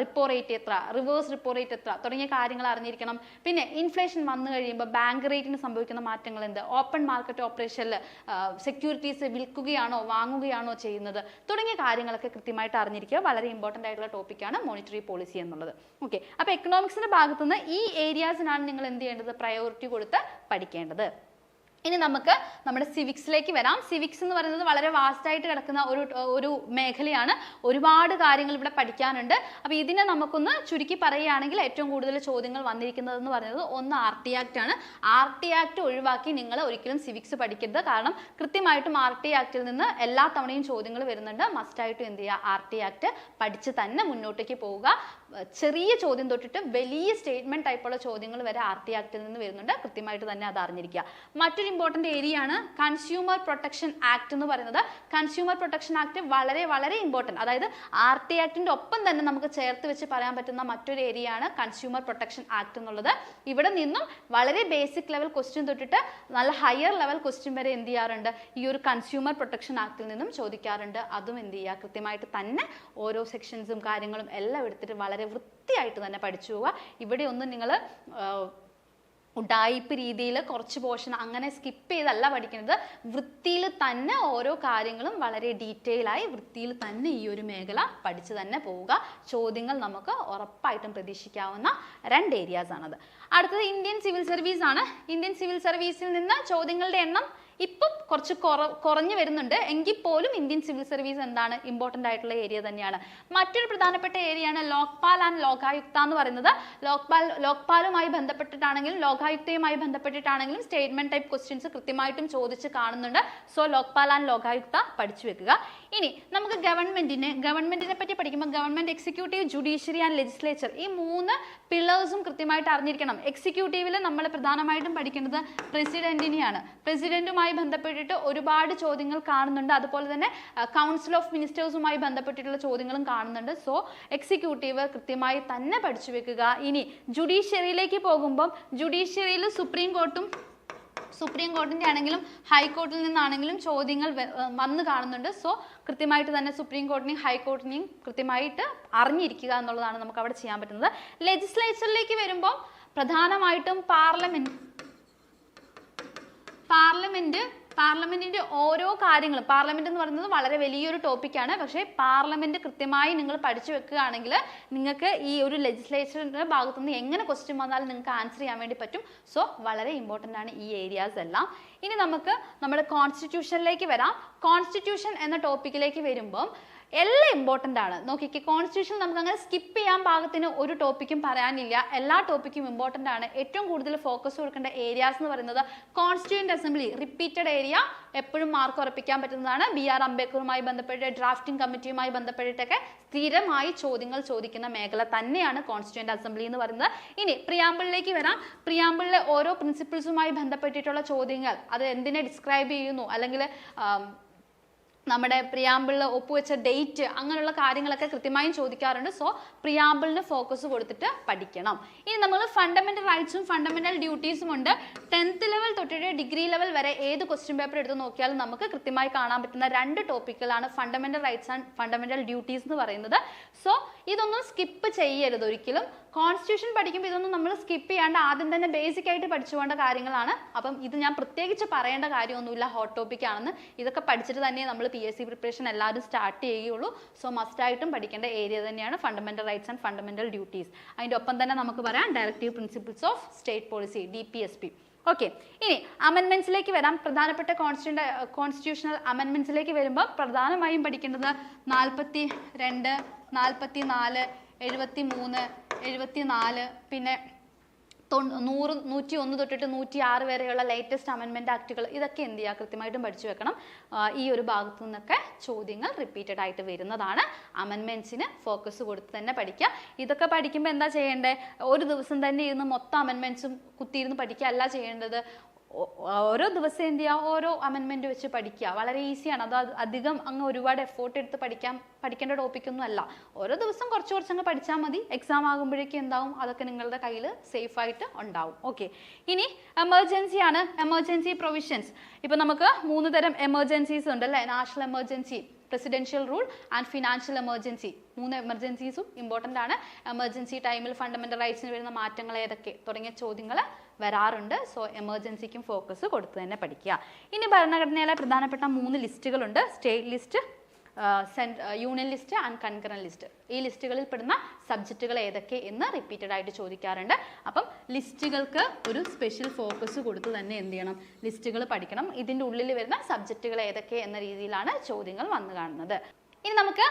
റിപ്പോ റേറ്റ് എത്ര, റിവേഴ്സ് റിപ്പോ റേറ്റ് എത്ര തുടങ്ങിയ കാര്യങ്ങൾ അറിഞ്ഞിരിക്കണം. പിന്നെ ഇൻഫ്ലേഷൻ വന്നു കഴിയുമ്പോൾ ബാങ്ക് റേറ്റിന് സംഭവിക്കുന്ന മാറ്റങ്ങൾ എന്ത്, ഓപ്പൺ മാർക്കറ്റ് ഓപ്പറേഷനിൽ സെക്യൂരിറ്റീസ് വിൽക്കുകയാണോ വാങ്ങുകയാണോ ചെയ്യുന്നത് തുടങ്ങിയ കാര്യങ്ങളൊക്കെ കൃത്യമായിട്ട് അറിഞ്ഞിരിക്കുക. വളരെ ഇമ്പോർട്ടൻ്റ് ആയിട്ടുള്ള ടോപ്പിക്കാണ് മോണിറ്ററി പോളിസി എന്നുള്ളത്. ഓക്കെ, അപ്പോൾ എക്കണോമിക്സിൻ്റെ ഭാഗത്തുനിന്ന് ഈ ഏരിയാസിനാണ് നിങ്ങൾ എന്ത് ചെയ്യേണ്ടത്, പ്രയോറിറ്റി കൊടുത്ത് പഠിക്കേണ്ടത്. ഇനി നമുക്ക് നമ്മുടെ സിവിക്സിലേക്ക് വരാം. സിവിക്സ് എന്ന് പറയുന്നത് വളരെ വാസ്റ്റായിട്ട് കിടക്കുന്ന ഒരു മേഖലയാണ്. ഒരുപാട് കാര്യങ്ങൾ ഇവിടെ പഠിക്കാനുണ്ട്. അപ്പോൾ ഇതിനെ നമുക്കൊന്ന് ചുരുക്കി പറയുകയാണെങ്കിൽ ഏറ്റവും കൂടുതൽ ചോദ്യങ്ങൾ വന്നിരിക്കുന്നതെന്ന് പറയുന്നത് ഒന്ന് RT ആക്ട് ആണ്. RT ആക്ട് ഒഴിവാക്കി നിങ്ങൾ ഒരിക്കലും സിവിക്സ് പഠിക്കരുത്. കാരണം കൃത്യമായിട്ടും RT ആക്ടിൽ നിന്ന് എല്ലാ തവണയും ചോദ്യങ്ങൾ വരുന്നുണ്ട്. മസ്റ്റായിട്ടും എന്ത് ചെയ്യുക, RT ആക്ട് പഠിച്ച് തന്നെ മുന്നോട്ടേക്ക് പോവുക. ചെറിയ ചോദ്യം തൊട്ടിട്ട് വലിയ സ്റ്റേറ്റ്മെന്റ് ടൈപ്പുള്ള ചോദ്യങ്ങൾ വരെ RT ആക്ടിൽ നിന്ന് വരുന്നുണ്ട്. കൃത്യമായിട്ട് തന്നെ അത് അറിഞ്ഞിരിക്കുക. മറ്റൊരു ഇമ്പോർട്ടൻ്റ് ഏരിയ ആണ് കൺസ്യൂമർ പ്രൊട്ടക്ഷൻ ആക്ട് എന്ന് പറയുന്നത്. കൺസ്യൂമർ പ്രൊട്ടക്ഷൻ ആക്ട് വളരെ വളരെ ഇമ്പോർട്ടൻ്റ്. അതായത് RT ആക്ടിൻ്റെ ഒപ്പം തന്നെ നമുക്ക് ചേർത്ത് വെച്ച് പറയാൻ പറ്റുന്ന മറ്റൊരു ഏരിയ ആണ് കൺസ്യൂമർ പ്രൊട്ടക്ഷൻ ആക്ട് എന്നുള്ളത്. ഇവിടെ നിന്നും വളരെ ബേസിക് ലെവൽ ക്വസ്റ്റ്യൻ തൊട്ടിട്ട് നല്ല ഹയർ ലെവൽ ക്വസ്റ്റ്യൻ വരെ എന്ത് ചെയ്യാറുണ്ട്, ഈ ഒരു കൺസ്യൂമർ പ്രൊട്ടക്ഷൻ ആക്ടിൽ നിന്നും ചോദിക്കാറുണ്ട്. അതും എന്ത് ചെയ്യുക, കൃത്യമായിട്ട് തന്നെ ഓരോ സെക്ഷൻസും കാര്യങ്ങളും എല്ലാം എടുത്തിട്ട് വളരെ വൃത്തിയായിട്ട് തന്നെ പഠിച്ചു പോവുക. ഇവിടെ ഒന്നും നിങ്ങൾ ഉഡായിപ്പ് രീതിയിൽ കുറച്ച് പോർഷൻ അങ്ങനെ സ്കിപ്പ് ചെയ്തല്ല പഠിക്കുന്നത്. വൃത്തിയിൽ തന്നെ ഓരോ കാര്യങ്ങളും വളരെ ഡീറ്റെയിൽ ആയി വൃത്തിയിൽ തന്നെ ഈ ഒരു മേഖല പഠിച്ചു തന്നെ പോവുക. ചോദ്യങ്ങൾ നമുക്ക് ഉറപ്പായിട്ടും പ്രതീക്ഷിക്കാവുന്ന 2 ഏരിയാസ് ആണത്. അടുത്തത് ഇന്ത്യൻ സിവിൽ സർവീസ് ആണ്. ഇന്ത്യൻ സിവിൽ സർവീസിൽ നിന്ന് ചോദ്യങ്ങളുടെ എണ്ണം ഇപ്പം കുറച്ച് കുറഞ്ഞു വരുന്നുണ്ട്. എങ്കിൽ പോലും ഇന്ത്യൻ സിവിൽ സർവീസ് എന്താണ് ഇമ്പോർട്ടൻ്റ് ആയിട്ടുള്ള ഏരിയ തന്നെയാണ്. മറ്റൊരു പ്രധാനപ്പെട്ട ഏരിയയാണ് ലോക്പാൽ ആൻഡ് ലോകായുക്ത എന്ന് പറയുന്നത്. ലോക്പാലുമായി ബന്ധപ്പെട്ടിട്ടാണെങ്കിലും ലോകായുക്തയുമായി ബന്ധപ്പെട്ടിട്ടാണെങ്കിലും സ്റ്റേറ്റ്മെന്റ് ടൈപ്പ് ക്വസ്റ്റ്യൻസ് കൃത്യമായിട്ടും ചോദിച്ച് കാണുന്നുണ്ട്. സോ ലോക്പാൽ ആൻഡ് ലോകായുക്ത പഠിച്ചു വെക്കുക. ഇനി നമുക്ക് ഗവൺമെന്റിനെ പറ്റി പഠിക്കുമ്പോൾ government executive, judiciary and legislature ഈ 3 പില്ലേഴ്സും കൃത്യമായിട്ട് അറിഞ്ഞിരിക്കണം. എക്സിക്യൂട്ടീവിൽ നമ്മൾ പ്രധാനമായിട്ടും പഠിക്കുന്നത് പ്രസിഡന്റിനെയാണ്. പ്രസിഡന്റുമായി ബന്ധപ്പെട്ടിട്ട് ഒരുപാട് ചോദ്യങ്ങൾ കാണുന്നുണ്ട്. അതുപോലെ തന്നെ കൗൺസിൽ ഓഫ് മിനിസ്റ്റേഴ്സുമായി ബന്ധപ്പെട്ടിട്ടുള്ള ചോദ്യങ്ങളും കാണുന്നുണ്ട്. സോ എക്സിക്യൂട്ടീവ് കൃത്യമായി തന്നെ പഠിച്ചു വെക്കുക. ഇനി ജുഡീഷ്യറിയിലേക്ക് പോകുമ്പോൾ ജുഡീഷ്യറിയിൽ സുപ്രീം കോർട്ടിന്റെ ആണെങ്കിലും ഹൈക്കോർട്ടിൽ നിന്നാണെങ്കിലും ചോദ്യങ്ങൾ വന്ന് കാണുന്നുണ്ട്. സോ കൃത്യമായിട്ട് തന്നെ സുപ്രീം കോടതിയും ഹൈക്കോടതിയും കൃത്യമായിട്ട് അറിഞ്ഞിരിക്കുക എന്നുള്ളതാണ് നമുക്ക് അവിടെ ചെയ്യാൻ പറ്റുന്നത്. ലെജിസ്ലേച്ചറിലേക്ക് വരുമ്പോൾ പ്രധാനമായിട്ടും പാർലമെന്റിന്റെ ഓരോ കാര്യങ്ങളും, പാർലമെന്റ് എന്ന് പറയുന്നത് വളരെ വലിയൊരു ടോപ്പിക്കാണ്. പക്ഷേ പാർലമെന്റ് കൃത്യമായി നിങ്ങൾ പഠിച്ചു വെക്കുകയാണെങ്കിൽ നിങ്ങൾക്ക് ഈ ഒരു ലെജിസ്ലേച്ചറിന്റെ ഭാഗത്തുനിന്ന് എങ്ങനെ ക്വസ്റ്റ്യൻ വന്നാലും നിങ്ങൾക്ക് ആൻസർ ചെയ്യാൻ വേണ്ടി പറ്റും. സോ വളരെ ഇമ്പോർട്ടൻ്റ് ആണ് ഈ ഏരിയാസ് എല്ലാം. ഇനി നമുക്ക് നമ്മുടെ കോൺസ്റ്റിറ്റ്യൂഷനിലേക്ക് വരാം. കോൺസ്റ്റിറ്റ്യൂഷൻ എന്ന ടോപ്പിക്കിലേക്ക് വരുമ്പം എല്ലാം ഇമ്പോർട്ടൻ്റ് ആണ്. നോക്കിക്കേ, കോൺസ്റ്റിറ്റ്യൂഷൻ നമുക്ക് അങ്ങനെ സ്കിപ്പ് ചെയ്യാൻ പാകത്തിന് ഒരു ടോപ്പിക്കും പറയാനില്ല. എല്ലാ ടോപ്പിക്കും ഇമ്പോർട്ടൻ്റ് ആണ്. ഏറ്റവും കൂടുതൽ ഫോക്കസ് കൊടുക്കേണ്ട ഏരിയാസ് എന്ന് പറയുന്നത് കോൺസ്റ്റിറ്റ്യൂവന്റ് അസംബ്ലി, റിപ്പീറ്റഡ് ഏരിയ, എപ്പോഴും മാർക്ക് ഉറപ്പിക്കാൻ പറ്റുന്നതാണ്. BR അംബേദ്കറുമായി ബന്ധപ്പെട്ട് ഡ്രാഫ്റ്റിംഗ് കമ്മിറ്റിയുമായി ബന്ധപ്പെട്ടിട്ടൊക്കെ സ്ഥിരമായി ചോദ്യങ്ങൾ ചോദിക്കുന്ന മേഖല തന്നെയാണ് കോൺസ്റ്റിറ്റ്യൂവന്റ് അസംബ്ലി എന്ന് പറയുന്നത്. ഇനി പ്രിയാമ്പിളിലേക്ക് വരാം. പ്രിയാമ്പിളിലെ ഓരോ പ്രിൻസിപ്പിൾസുമായി ബന്ധപ്പെട്ടിട്ടുള്ള ചോദ്യങ്ങൾ, അത് എന്തിനെ ഡിസ്ക്രൈബ് ചെയ്യുന്നു, അല്ലെങ്കിൽ നമ്മുടെ പ്രിയാമ്പിളിൽ ഒപ്പുവെച്ച ഡേറ്റ്, അങ്ങനെയുള്ള കാര്യങ്ങളൊക്കെ കൃത്യമായും ചോദിക്കാറുണ്ട്. സോ പ്രിയാമ്പിളിന് ഫോക്കസ് കൊടുത്തിട്ട് പഠിക്കണം. ഇനി നമ്മൾ ഫണ്ടമെന്റൽ റൈറ്റ്സും ഫണ്ടമെന്റൽ ഡ്യൂട്ടീസും ഉണ്ട്. 10th ലെവൽ തൊട്ടിട്ട് ഡിഗ്രി ലെവൽ വരെ ഏത് ക്വസ്റ്റ്യൻ പേപ്പർ എടുത്ത് നോക്കിയാലും നമുക്ക് കൃത്യമായി കാണാൻ പറ്റുന്ന 2 ടോപ്പിക്കുകളാണ് fundamental rights and fundamental duties എന്ന് പറയുന്നത്. സോ ഇതൊന്നും സ്കിപ്പ് ചെയ്യരുത് ഒരിക്കലും. കോൺസ്റ്റിറ്റ്യൂഷൻ പഠിക്കുമ്പോൾ ഇതൊന്നും നമ്മൾ സ്കിപ്പ് ചെയ്യാണ്ട് ആദ്യം തന്നെ ബേസിക് ആയിട്ട് പഠിച്ചു പോകേണ്ട കാര്യങ്ങളാണ്. അപ്പം ഇത് ഞാൻ പ്രത്യേകിച്ച് പറയേണ്ട കാര്യമൊന്നുമില്ല, ഹോട്ട് ടോപ്പിക് ആണെന്ന്. ഇതൊക്കെ പഠിച്ചിട്ട് തന്നെ നമ്മൾ PSC പ്രിപ്പറേഷൻ എല്ലാവരും സ്റ്റാർട്ട് ചെയ്യുകയുള്ളൂ. സോ മസ്റ്റായിട്ടും പഠിക്കേണ്ട ഏരിയ തന്നെയാണ് fundamental rights and fundamental duties. അതിൻ്റെ ഒപ്പം തന്നെ നമുക്ക് പറയാം directive principles of state policy, DPSP. Okay, ഇനി അമെൻമെന്റ്സിലേക്ക് വരാം. പ്രധാനപ്പെട്ട കോൺസ്റ്റിറ്റ്യൂഷണൽ അമെൻമെന്റ്സിലേക്ക് വരുമ്പോൾ പ്രധാനമായും പഠിക്കേണ്ടത് 42, 44, 73, 74, പിന്നെ 100, 101 തൊട്ടിട്ട് 106 വരെയുള്ള ലേറ്റസ്റ്റ് അമെൻമെന്റ് ആക്ടുകൾ, ഇതൊക്കെ എന്ത് ചെയ്യുക, കൃത്യമായിട്ടും പഠിച്ചു വെക്കണം. ഈ ഒരു ഭാഗത്തു നിന്നൊക്കെ ചോദ്യങ്ങൾ റിപ്പീറ്റഡ് ആയിട്ട് വരുന്നതാണ്. അമെൻമെന്റ്സിന് ഫോക്കസ് കൊടുത്ത് തന്നെ പഠിക്കുക. ഇതൊക്കെ പഠിക്കുമ്പോൾ എന്താ ചെയ്യേണ്ടത്, ഒരു ദിവസം തന്നെ ഇരുന്ന് മൊത്തം അമെൻമെന്റ്സും കുത്തിയിരുന്ന് പഠിക്കുക അല്ല ചെയ്യേണ്ടത്. ഓരോ ദിവസം എന്ത് ചെയ്യുക, ഓരോ അമെൻമെന്റ് വെച്ച് പഠിക്കുക. വളരെ ഈസിയാണ്. അത് അധികം അങ്ങ് ഒരുപാട് എഫോർട്ട് എടുത്ത് പഠിക്കേണ്ട ടോപ്പിക്കൊന്നും അല്ല. ഓരോ ദിവസം കുറച്ച് അങ്ങ് പഠിച്ചാൽ മതി. എക്സാം ആകുമ്പോഴേക്കും എന്താവും, അതൊക്കെ നിങ്ങളുടെ കയ്യിൽ സേഫ് ആയിട്ട് ഉണ്ടാവും. ഓക്കെ, ഇനി എമർജൻസി ആണ്. Emergency provisions. ഇപ്പൊ നമുക്ക് 3 തരം എമർജൻസീസ് ഉണ്ട് അല്ലേ. National emergency, presidential rule and financial emergency. 3 എമർജൻസീസും ഇമ്പോർട്ടൻ്റ് ആണ്. എമർജൻസി ടൈമിൽ ഫണ്ടമെന്റൽ റൈറ്റ്സിന് വരുന്ന മാറ്റങ്ങൾ ഏതൊക്കെ തുടങ്ങിയ ചോദ്യങ്ങൾ വരാറുണ്ട്. സോ എമർജൻസിക്കും ഫോക്കസ് കൊടുത്ത് തന്നെ പഠിക്കുക. ഇനി ഭരണഘടനയിലെ പ്രധാനപ്പെട്ട 3 ലിസ്റ്റുകളുണ്ട്. State list, union list and concurrent list. ഈ ലിസ്റ്റുകളിൽ പെടുന്ന സബ്ജക്റ്റുകൾ ഏതൊക്കെ എന്ന് റിപ്പീറ്റഡ് ആയിട്ട് ചോദിക്കാറുണ്ട്. അപ്പം ലിസ്റ്റുകൾക്ക് ഒരു സ്പെഷ്യൽ ഫോക്കസ് കൊടുത്ത് തന്നെ എന്ത് ചെയ്യണം, ലിസ്റ്റുകൾ പഠിക്കണം. ഇതിൻ്റെ ഉള്ളിൽ വരുന്ന സബ്ജക്റ്റുകൾ ഏതൊക്കെ എന്ന രീതിയിലാണ് ചോദ്യങ്ങൾ വന്നു കാണുന്നത്. ഇനി നമുക്ക്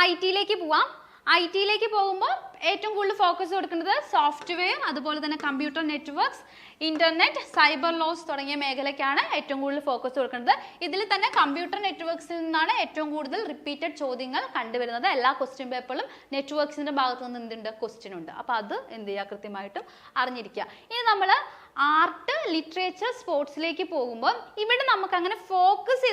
IT പോവാം. IT പോകുമ്പോൾ ഏറ്റവും കൂടുതൽ ഫോക്കസ് കൊടുക്കുന്നത് സോഫ്റ്റ്വെയർ, അതുപോലെ തന്നെ computer networks, internet, cyber laws തുടങ്ങിയ മേഖലയ്ക്കാണ് ഏറ്റവും കൂടുതൽ ഫോക്കസ് കൊടുക്കുന്നത്. ഇതിൽ തന്നെ കമ്പ്യൂട്ടർ നെറ്റ്വർക്ക്സിൽ നിന്നാണ് ഏറ്റവും കൂടുതൽ റിപ്പീറ്റഡ് ചോദ്യങ്ങൾ കണ്ടുവരുന്നത്. എല്ലാ ക്വസ്റ്റ്യൻ പേപ്പറിലും നെറ്റ്വർക്ക്സിന്റെ ഭാഗത്ത് നിന്ന് എന്തുണ്ട്, ക്വസ്റ്റ്യൻ ഉണ്ട്. അപ്പോൾ അത് എന്ത് ചെയ്യുക, കൃത്യമായിട്ടും അറിഞ്ഞിരിക്കുക. ഇനി നമ്മൾ ആർട്ട്, ലിറ്ററേച്ചർ, സ്പോർട്സിലേക്ക് പോകുമ്പോൾ ഇവിടെ നമുക്ക് അങ്ങനെ ഫോക്കസ്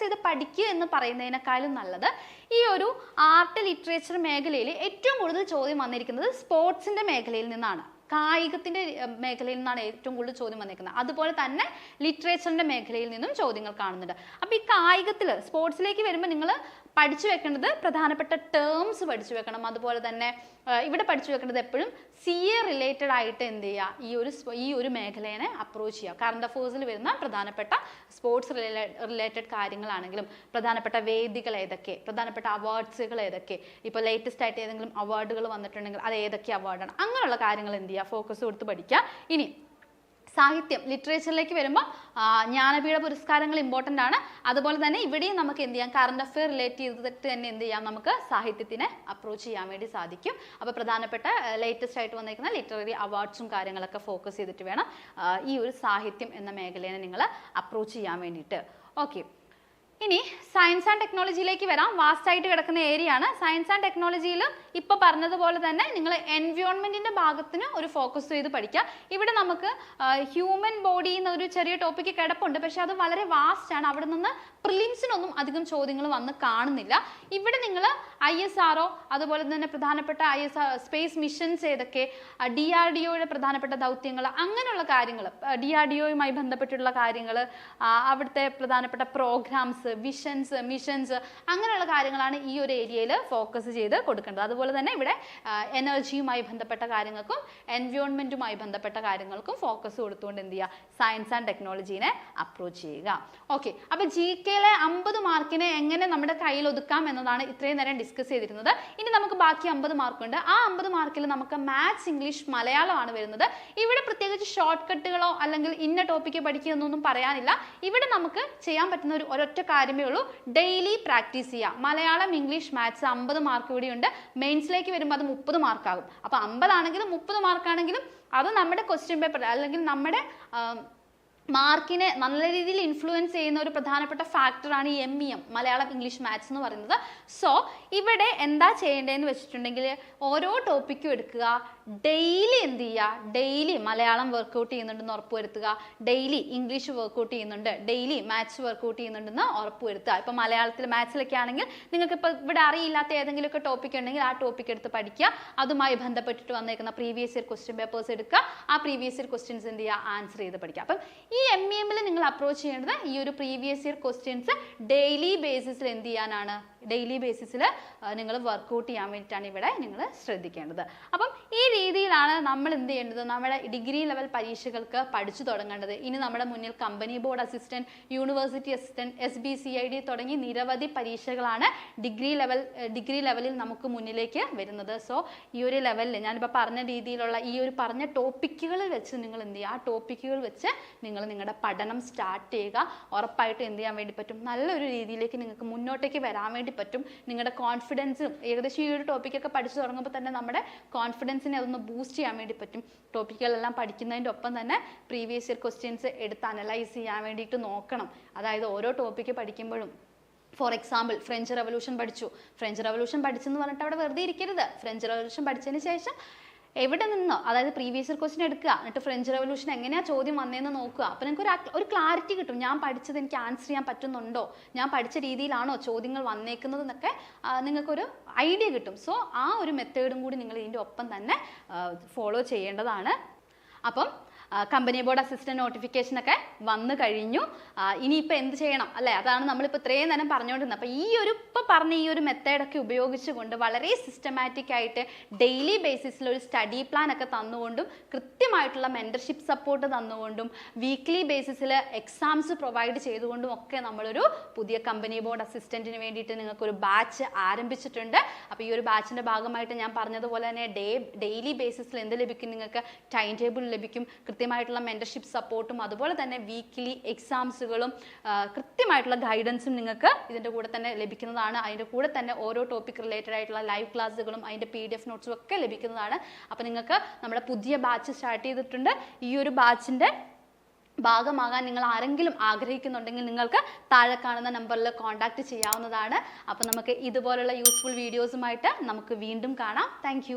ചെയ്ത് പഠിക്കുക എന്ന് പറയുന്നതിനേക്കാളും നല്ലത് ഈ ഒരു ആർട്ട്, ലിറ്ററേച്ചർ മേഖലയിൽ ഏറ്റവും കൂടുതൽ ചോദ്യം വന്നിരിക്കുന്നത് സ്പോർട്സിന്റെ മേഖലയിൽ നിന്നാണ്. കായികത്തിന്റെ മേഖലയിൽ നിന്നാണ് ഏറ്റവും കൂടുതൽ ചോദ്യം വന്നിരിക്കുന്നത്. അതുപോലെ തന്നെ ലിറ്ററേച്ചറിന്റെ മേഖലയിൽ നിന്നും ചോദ്യങ്ങൾ കാണുന്നുണ്ട്. അപ്പോൾ ഈ കായികത്തിൽ, സ്പോർട്സിലേക്ക് വരുമ്പോൾ നിങ്ങൾ പഠിച്ചു വെക്കേണ്ടത് പ്രധാനപ്പെട്ട ടേംസ് പഠിച്ചു വെക്കണം. അതുപോലെ തന്നെ ഇവിടെ പഠിച്ചു വെക്കേണ്ടത് എപ്പോഴും CA റിലേറ്റഡ് ആയിട്ട് എന്ത് ചെയ്യുക, ഈ ഒരു മേഖലയെ അപ്രോച്ച് ചെയ്യുക. കറണ്ട് അഫേഴ്സിൽ വരുന്ന പ്രധാനപ്പെട്ട സ്പോർട്സ് റിലേറ്റഡ് കാര്യങ്ങളാണെങ്കിലും പ്രധാനപ്പെട്ട വേദികൾ ഏതൊക്കെ, പ്രധാനപ്പെട്ട അവാർഡ്സുകൾ ഏതൊക്കെ, ഇപ്പോൾ ലേറ്റസ്റ്റ് ആയിട്ട് ഏതെങ്കിലും അവാർഡുകൾ വന്നിട്ടുണ്ടെങ്കിൽ അത് ഏതൊക്കെ അവാർഡാണ്, അങ്ങനെയുള്ള കാര്യങ്ങൾ എന്ത് ചെയ്യുക, ഫോക്കസ് കൊടുത്ത് പഠിക്കുക. ഇനി സാഹിത്യം ലിറ്ററേച്ചറിലേക്ക് വരുമ്പോൾ ജ്ഞാനപീഠ പുരസ്കാരങ്ങൾ ഇമ്പോർട്ടൻ്റ് ആണ്. അതുപോലെ തന്നെ ഇവിടെയും നമുക്ക് എന്ത് ചെയ്യാം, കറണ്ട് അഫെയർ റിലേറ്റ് ചെയ്തിട്ട് തന്നെ എന്ത് ചെയ്യാം, നമുക്ക് സാഹിത്യത്തിനെ അപ്രോച്ച് ചെയ്യാൻ വേണ്ടി സാധിക്കും. അപ്പോൾ പ്രധാനപ്പെട്ട ലേറ്റസ്റ്റ് ആയിട്ട് വന്നിരിക്കുന്ന ലിറ്റററി അവാർഡ്സും കാര്യങ്ങളൊക്കെ ഫോക്കസ് ചെയ്തിട്ട് വേണം ഈ ഒരു സാഹിത്യം എന്ന മേഖലയെ നിങ്ങൾ അപ്രോച്ച് ചെയ്യാൻ വേണ്ടിയിട്ട്. ഓക്കെ, ഇനി സയൻസ് ആൻഡ് ടെക്നോളജിയിലേക്ക് വരാം. വാസ്റ്റ് ആയിട്ട് കിടക്കുന്ന ഏരിയ ആണ്. സയൻസ് ആൻഡ് ടെക്നോളജിയിൽ ഇപ്പോൾ പറഞ്ഞതുപോലെ തന്നെ നിങ്ങൾ എൻവയോൺമെന്റിന്റെ ഭാഗത്തിന് ഒരു ഫോക്കസ് ചെയ്ത് പഠിക്കുക. ഇവിടെ നമുക്ക് ഹ്യൂമൻ ബോഡി എന്നൊരു ചെറിയ ടോപ്പിക്ക് കിടപ്പുണ്ട്, പക്ഷെ അത് വളരെ വാസ്റ്റ് ആണ്. അവിടെ നിന്ന് പ്രിലിംസിനൊന്നും അധികം ചോദ്യങ്ങൾ വന്ന് കാണുന്നില്ല. ഇവിടെ നിങ്ങൾ ISRO അതുപോലെ തന്നെ പ്രധാനപ്പെട്ട സ്പേസ് മിഷൻസ് ഏതൊക്കെ, DRDOയുടെ പ്രധാനപ്പെട്ട ദൗത്യങ്ങൾ, അങ്ങനെയുള്ള കാര്യങ്ങൾ, DRDOയുമായി ബന്ധപ്പെട്ടുള്ള കാര്യങ്ങൾ, അവിടുത്തെ പ്രധാനപ്പെട്ട പ്രോഗ്രാംസ്, വിഷൻസ്, മിഷൻസ്, അങ്ങനെയുള്ള കാര്യങ്ങളാണ് ഈ ഒരു ഏരിയയിൽ ഫോക്കസ് ചെയ്ത് കൊടുക്കേണ്ടത്. അതുപോലെ തന്നെ ഇവിടെ എനർജിയുമായി ബന്ധപ്പെട്ട കാര്യങ്ങൾക്കും എൻവയോൺമെന്റുമായി ബന്ധപ്പെട്ട കാര്യങ്ങൾക്കും ഫോക്കസ് കൊടുത്തുകൊണ്ട് എന്ത് ചെയ്യുക, സയൻസ് ആൻഡ് ടെക്നോളജീനെ അപ്രോച്ച് ചെയ്യുക. ഓക്കെ, അപ്പോൾ GKയിലെ 50 മാർക്കിനെ എങ്ങനെ നമ്മുടെ കയ്യിൽ ഒതുക്കാം എന്നതാണ് ഇത്രയും നേരം ഡിസ്കസ് ചെയ്തിരുന്നത്. ഇനി നമുക്ക് ബാക്കി 50 മാർക്കുണ്ട്. ആ 50 മാർക്കിൽ നമുക്ക് മാത്സ്, ഇംഗ്ലീഷ്, മലയാളമാണ് വരുന്നത്. ഇവിടെ പ്രത്യേകിച്ച് ഷോർട്ട് കട്ടുകളോ അല്ലെങ്കിൽ ഇന്ന ടോപ്പിക്ക് പഠിക്കുക എന്നൊന്നും പറയാനില്ല. ഇവിടെ നമുക്ക് ചെയ്യാൻ പറ്റുന്ന ഒരൊറ്റ കാര്യമേ ഉള്ളൂ, ഡെയിലി പ്രാക്ടീസ് ചെയ്യുക. മലയാളം, ഇംഗ്ലീഷ്, മാത്സ് 50 മാർക്ക് ഇവിടെയുണ്ട്. മെയിൻസിലേക്ക് വരുമ്പോൾ അത് 30 മാർക്കാകും. അപ്പോൾ 50 ആണെങ്കിലും 30 മാർക്കാണെങ്കിലും അത് നമ്മുടെ ക്വസ്റ്റ്യൻ പേപ്പർ അല്ലെങ്കിൽ നമ്മുടെ മാർക്കിനെ നല്ല രീതിയിൽ ഇൻഫ്ലുവൻസ് ചെയ്യുന്ന ഒരു പ്രധാനപ്പെട്ട ഫാക്ടറാണ് ഈ MEM, മലയാളം, ഇംഗ്ലീഷ്, മാത്സ് എന്ന് പറയുന്നത്. സോ ഇവിടെ എന്താ ചെയ്യേണ്ടതെന്ന് വെച്ചിട്ടുണ്ടെങ്കിൽ ഓരോ ടോപ്പിക്കും എടുക്കുക, ഡെയിലി എന്ത് ചെയ്യുക, ഡെയിലി മലയാളം വർക്കൗട്ട് ചെയ്യുന്നുണ്ടെന്ന് ഉറപ്പുവരുത്തുക, ഡെയിലി ഇംഗ്ലീഷ് വർക്കൗട്ട് ചെയ്യുന്നുണ്ട്, ഡെയിലി മാത്സ് വർക്കൗട്ട് ചെയ്യുന്നുണ്ടെന്ന് ഉറപ്പുവരുത്തുക. ഇപ്പോൾ മലയാളത്തിൽ, മാത്സിലൊക്കെ ആണെങ്കിൽ നിങ്ങൾക്ക് ഇപ്പോൾ ഇവിടെ അറിയില്ലാത്ത ഏതെങ്കിലുമൊക്കെ ടോപ്പിക് ഉണ്ടെങ്കിൽ ആ ടോപ്പിക് എടുത്ത് പഠിക്കുക. അതുമായി ബന്ധപ്പെട്ടിട്ട് വന്നേക്കുന്ന പ്രീവിയസ് ഇയർ ക്വസ്റ്റ്യൻ പേപ്പേഴ്സ് എടുക്കുക, ആ പ്രീവിയസ് ഇയർ ക്വസ്റ്റ്യൻസ് എന്ത് ചെയ്യുക, ആൻസർ ചെയ്ത് പഠിക്കുക. അപ്പം ഈ MEMൽ നിങ്ങൾ അപ്രോച്ച് ചെയ്യേണ്ടത് ഈ ഒരു പ്രീവിയസ് ഇയർ ക്വസ്റ്റ്യൻസ് ഡെയിലി ബേസിസിൽ എന്ത് ചെയ്യാനാണ്, ഡെയിലി ബേസിസിൽ നിങ്ങൾ വർക്കൗട്ട് ചെയ്യാൻ വേണ്ടിയിട്ടാണ് ഇവിടെ നിങ്ങൾ ശ്രദ്ധിക്കേണ്ടത്. അപ്പം ഈ രീതിയിലാണ് നമ്മൾ എന്ത് ചെയ്യേണ്ടത്, നമ്മുടെ ഡിഗ്രി ലെവൽ പരീക്ഷകൾക്ക് പഠിച്ചു തുടങ്ങേണ്ടത്. ഇനി നമ്മുടെ മുന്നിൽ company board assistant, university assistant, SBCID തുടങ്ങി നിരവധി പരീക്ഷകളാണ് ഡിഗ്രി ലെവലിൽ നമുക്ക് മുന്നിലേക്ക് വരുന്നത്. സോ ഈ ഒരു ലെവലിൽ ഞാനിപ്പോൾ പറഞ്ഞ രീതിയിലുള്ള ഈ ഒരു പറഞ്ഞ ടോപ്പിക്കുകൾ വെച്ച് നിങ്ങൾ എന്ത് ചെയ്യുക, ആ ടോപ്പിക്കുകൾ വെച്ച് നിങ്ങൾ നിങ്ങളുടെ പഠനം സ്റ്റാർട്ട് ചെയ്യുക. ഉറപ്പായിട്ട് എന്ത് ചെയ്യാൻ വേണ്ടി പറ്റും, നല്ലൊരു രീതിയിലേക്ക് നിങ്ങൾക്ക് മുന്നോട്ടേക്ക് വരാൻ വേണ്ടി പറ്റും. നിങ്ങളുടെ കോൺഫിഡൻസും ഏകദേശം ഈ ഒരു ടോപ്പിക്കൊക്കെ പഠിച്ചു തുടങ്ങുമ്പോൾ തന്നെ നമ്മുടെ കോൺഫിഡൻസിനെ അതൊന്ന് ബൂസ്റ്റ് ചെയ്യാൻ വേണ്ടി പറ്റും. ടോപ്പിക്കുകളെല്ലാം പഠിക്കുന്നതിൻ്റെ ഒപ്പം തന്നെ പ്രീവിയസ് ഇയർ ക്വസ്റ്റ്യൻസ് എടുത്ത് അനലൈസ് ചെയ്യാൻ വേണ്ടിയിട്ട് നോക്കണം. അതായത് ഓരോ ടോപ്പിക്ക് പഠിക്കുമ്പോഴും, ഫോർ എക്സാമ്പിൾ ഫ്രഞ്ച് റവല്യൂഷൻ പഠിച്ചെന്ന് പറഞ്ഞിട്ട് അവിടെ വെറുതെ ഇരിക്കരുത്. ഫ്രഞ്ച് റവല്യൂഷൻ പഠിച്ചതിന് ശേഷം എവിടെ നിന്നോ, അതായത് പ്രീവിയസ് ഇയർ ക്വസ്റ്റ്യൻ എടുക്കുക, എന്നിട്ട് ഫ്രഞ്ച് റവല്യൂഷൻ എങ്ങനെയാണ് ചോദ്യം വന്നതെന്ന് നോക്കുക. അപ്പോൾ നിങ്ങൾക്ക് ഒരു ക്ലാരിറ്റി കിട്ടും, ഞാൻ പഠിച്ചത് എനിക്ക് ആൻസർ ചെയ്യാൻ പറ്റുന്നുണ്ടോ, ഞാൻ പഠിച്ച രീതിയിലാണോ ചോദ്യങ്ങൾ വന്നേക്കുന്നത് എന്നൊക്കെ നിങ്ങൾക്കൊരു ഐഡിയ കിട്ടും. സോ ആ ഒരു മെത്തേഡും കൂടി നിങ്ങൾ ഇതിൻ്റെ ഒപ്പം തന്നെ ഫോളോ ചെയ്യേണ്ടതാണ്. അപ്പം കമ്പനി ബോർഡ് അസിസ്റ്റന്റ് നോട്ടിഫിക്കേഷനൊക്കെ വന്നു കഴിഞ്ഞു. ഇനിയിപ്പോൾ എന്ത് ചെയ്യണം അല്ലേ, അതാണ് നമ്മളിപ്പോൾ ഇത്രയും നേരം പറഞ്ഞുകൊണ്ടിരുന്നത്. അപ്പോൾ ഇപ്പോൾ പറഞ്ഞ ഈ ഒരു മെത്തേഡൊക്കെ ഉപയോഗിച്ചുകൊണ്ട് വളരെ സിസ്റ്റമാറ്റിക് ആയിട്ട് ഡെയിലി ബേസിസിൽ ഒരു സ്റ്റഡി പ്ലാൻ ഒക്കെ തന്നുകൊണ്ടും കൃത്യമായിട്ടുള്ള മെൻറ്റർഷിപ്പ് സപ്പോർട്ട് തന്നുകൊണ്ടും വീക്ക്ലി ബേസിസിൽ എക്സാംസ് പ്രൊവൈഡ് ചെയ്തുകൊണ്ടും ഒക്കെ നമ്മളൊരു പുതിയ കമ്പനി ബോർഡ് അസിസ്റ്റന്റിന് വേണ്ടിയിട്ട് നിങ്ങൾക്കൊരു ബാച്ച് ആരംഭിച്ചിട്ടുണ്ട്. അപ്പോൾ ഈ ഒരു ബാച്ചിൻ്റെ ഭാഗമായിട്ട് ഞാൻ പറഞ്ഞതുപോലെ തന്നെ ഡെയിലി ബേസിസിൽ എന്ത് ലഭിക്കും, നിങ്ങൾക്ക് ടൈം ടേബിൾ ലഭിക്കും, കൃത്യമായിട്ടുള്ള മെൻറ്റർഷിപ്പ് സപ്പോർട്ടും അതുപോലെ തന്നെ വീക്ക്ലി എക്സാംസുകളും കൃത്യമായിട്ടുള്ള ഗൈഡൻസും നിങ്ങൾക്ക് ഇതിൻ്റെ കൂടെ തന്നെ ലഭിക്കുന്നതാണ്. അതിൻ്റെ കൂടെ തന്നെ ഓരോ ടോപ്പിക് റിലേറ്റഡ് ആയിട്ടുള്ള ലൈവ് ക്ലാസ്സുകളും അതിൻ്റെ PDF നോട്ട്സും ഒക്കെ ലഭിക്കുന്നതാണ്. അപ്പോൾ നിങ്ങൾക്ക് നമ്മുടെ പുതിയ ബാച്ച് സ്റ്റാർട്ട് ചെയ്തിട്ടുണ്ട്. ഈ ഒരു ബാച്ചിൻ്റെ ഭാഗമാകാൻ നിങ്ങൾ ആരെങ്കിലും ആഗ്രഹിക്കുന്നുണ്ടെങ്കിൽ നിങ്ങൾക്ക് താഴെ കാണുന്ന നമ്പറിൽ കോൺടാക്റ്റ് ചെയ്യാവുന്നതാണ്. അപ്പോൾ നമുക്ക് ഇതുപോലുള്ള യൂസ്ഫുൾ വീഡിയോസുമായിട്ട് നമുക്ക് വീണ്ടും കാണാം. താങ്ക്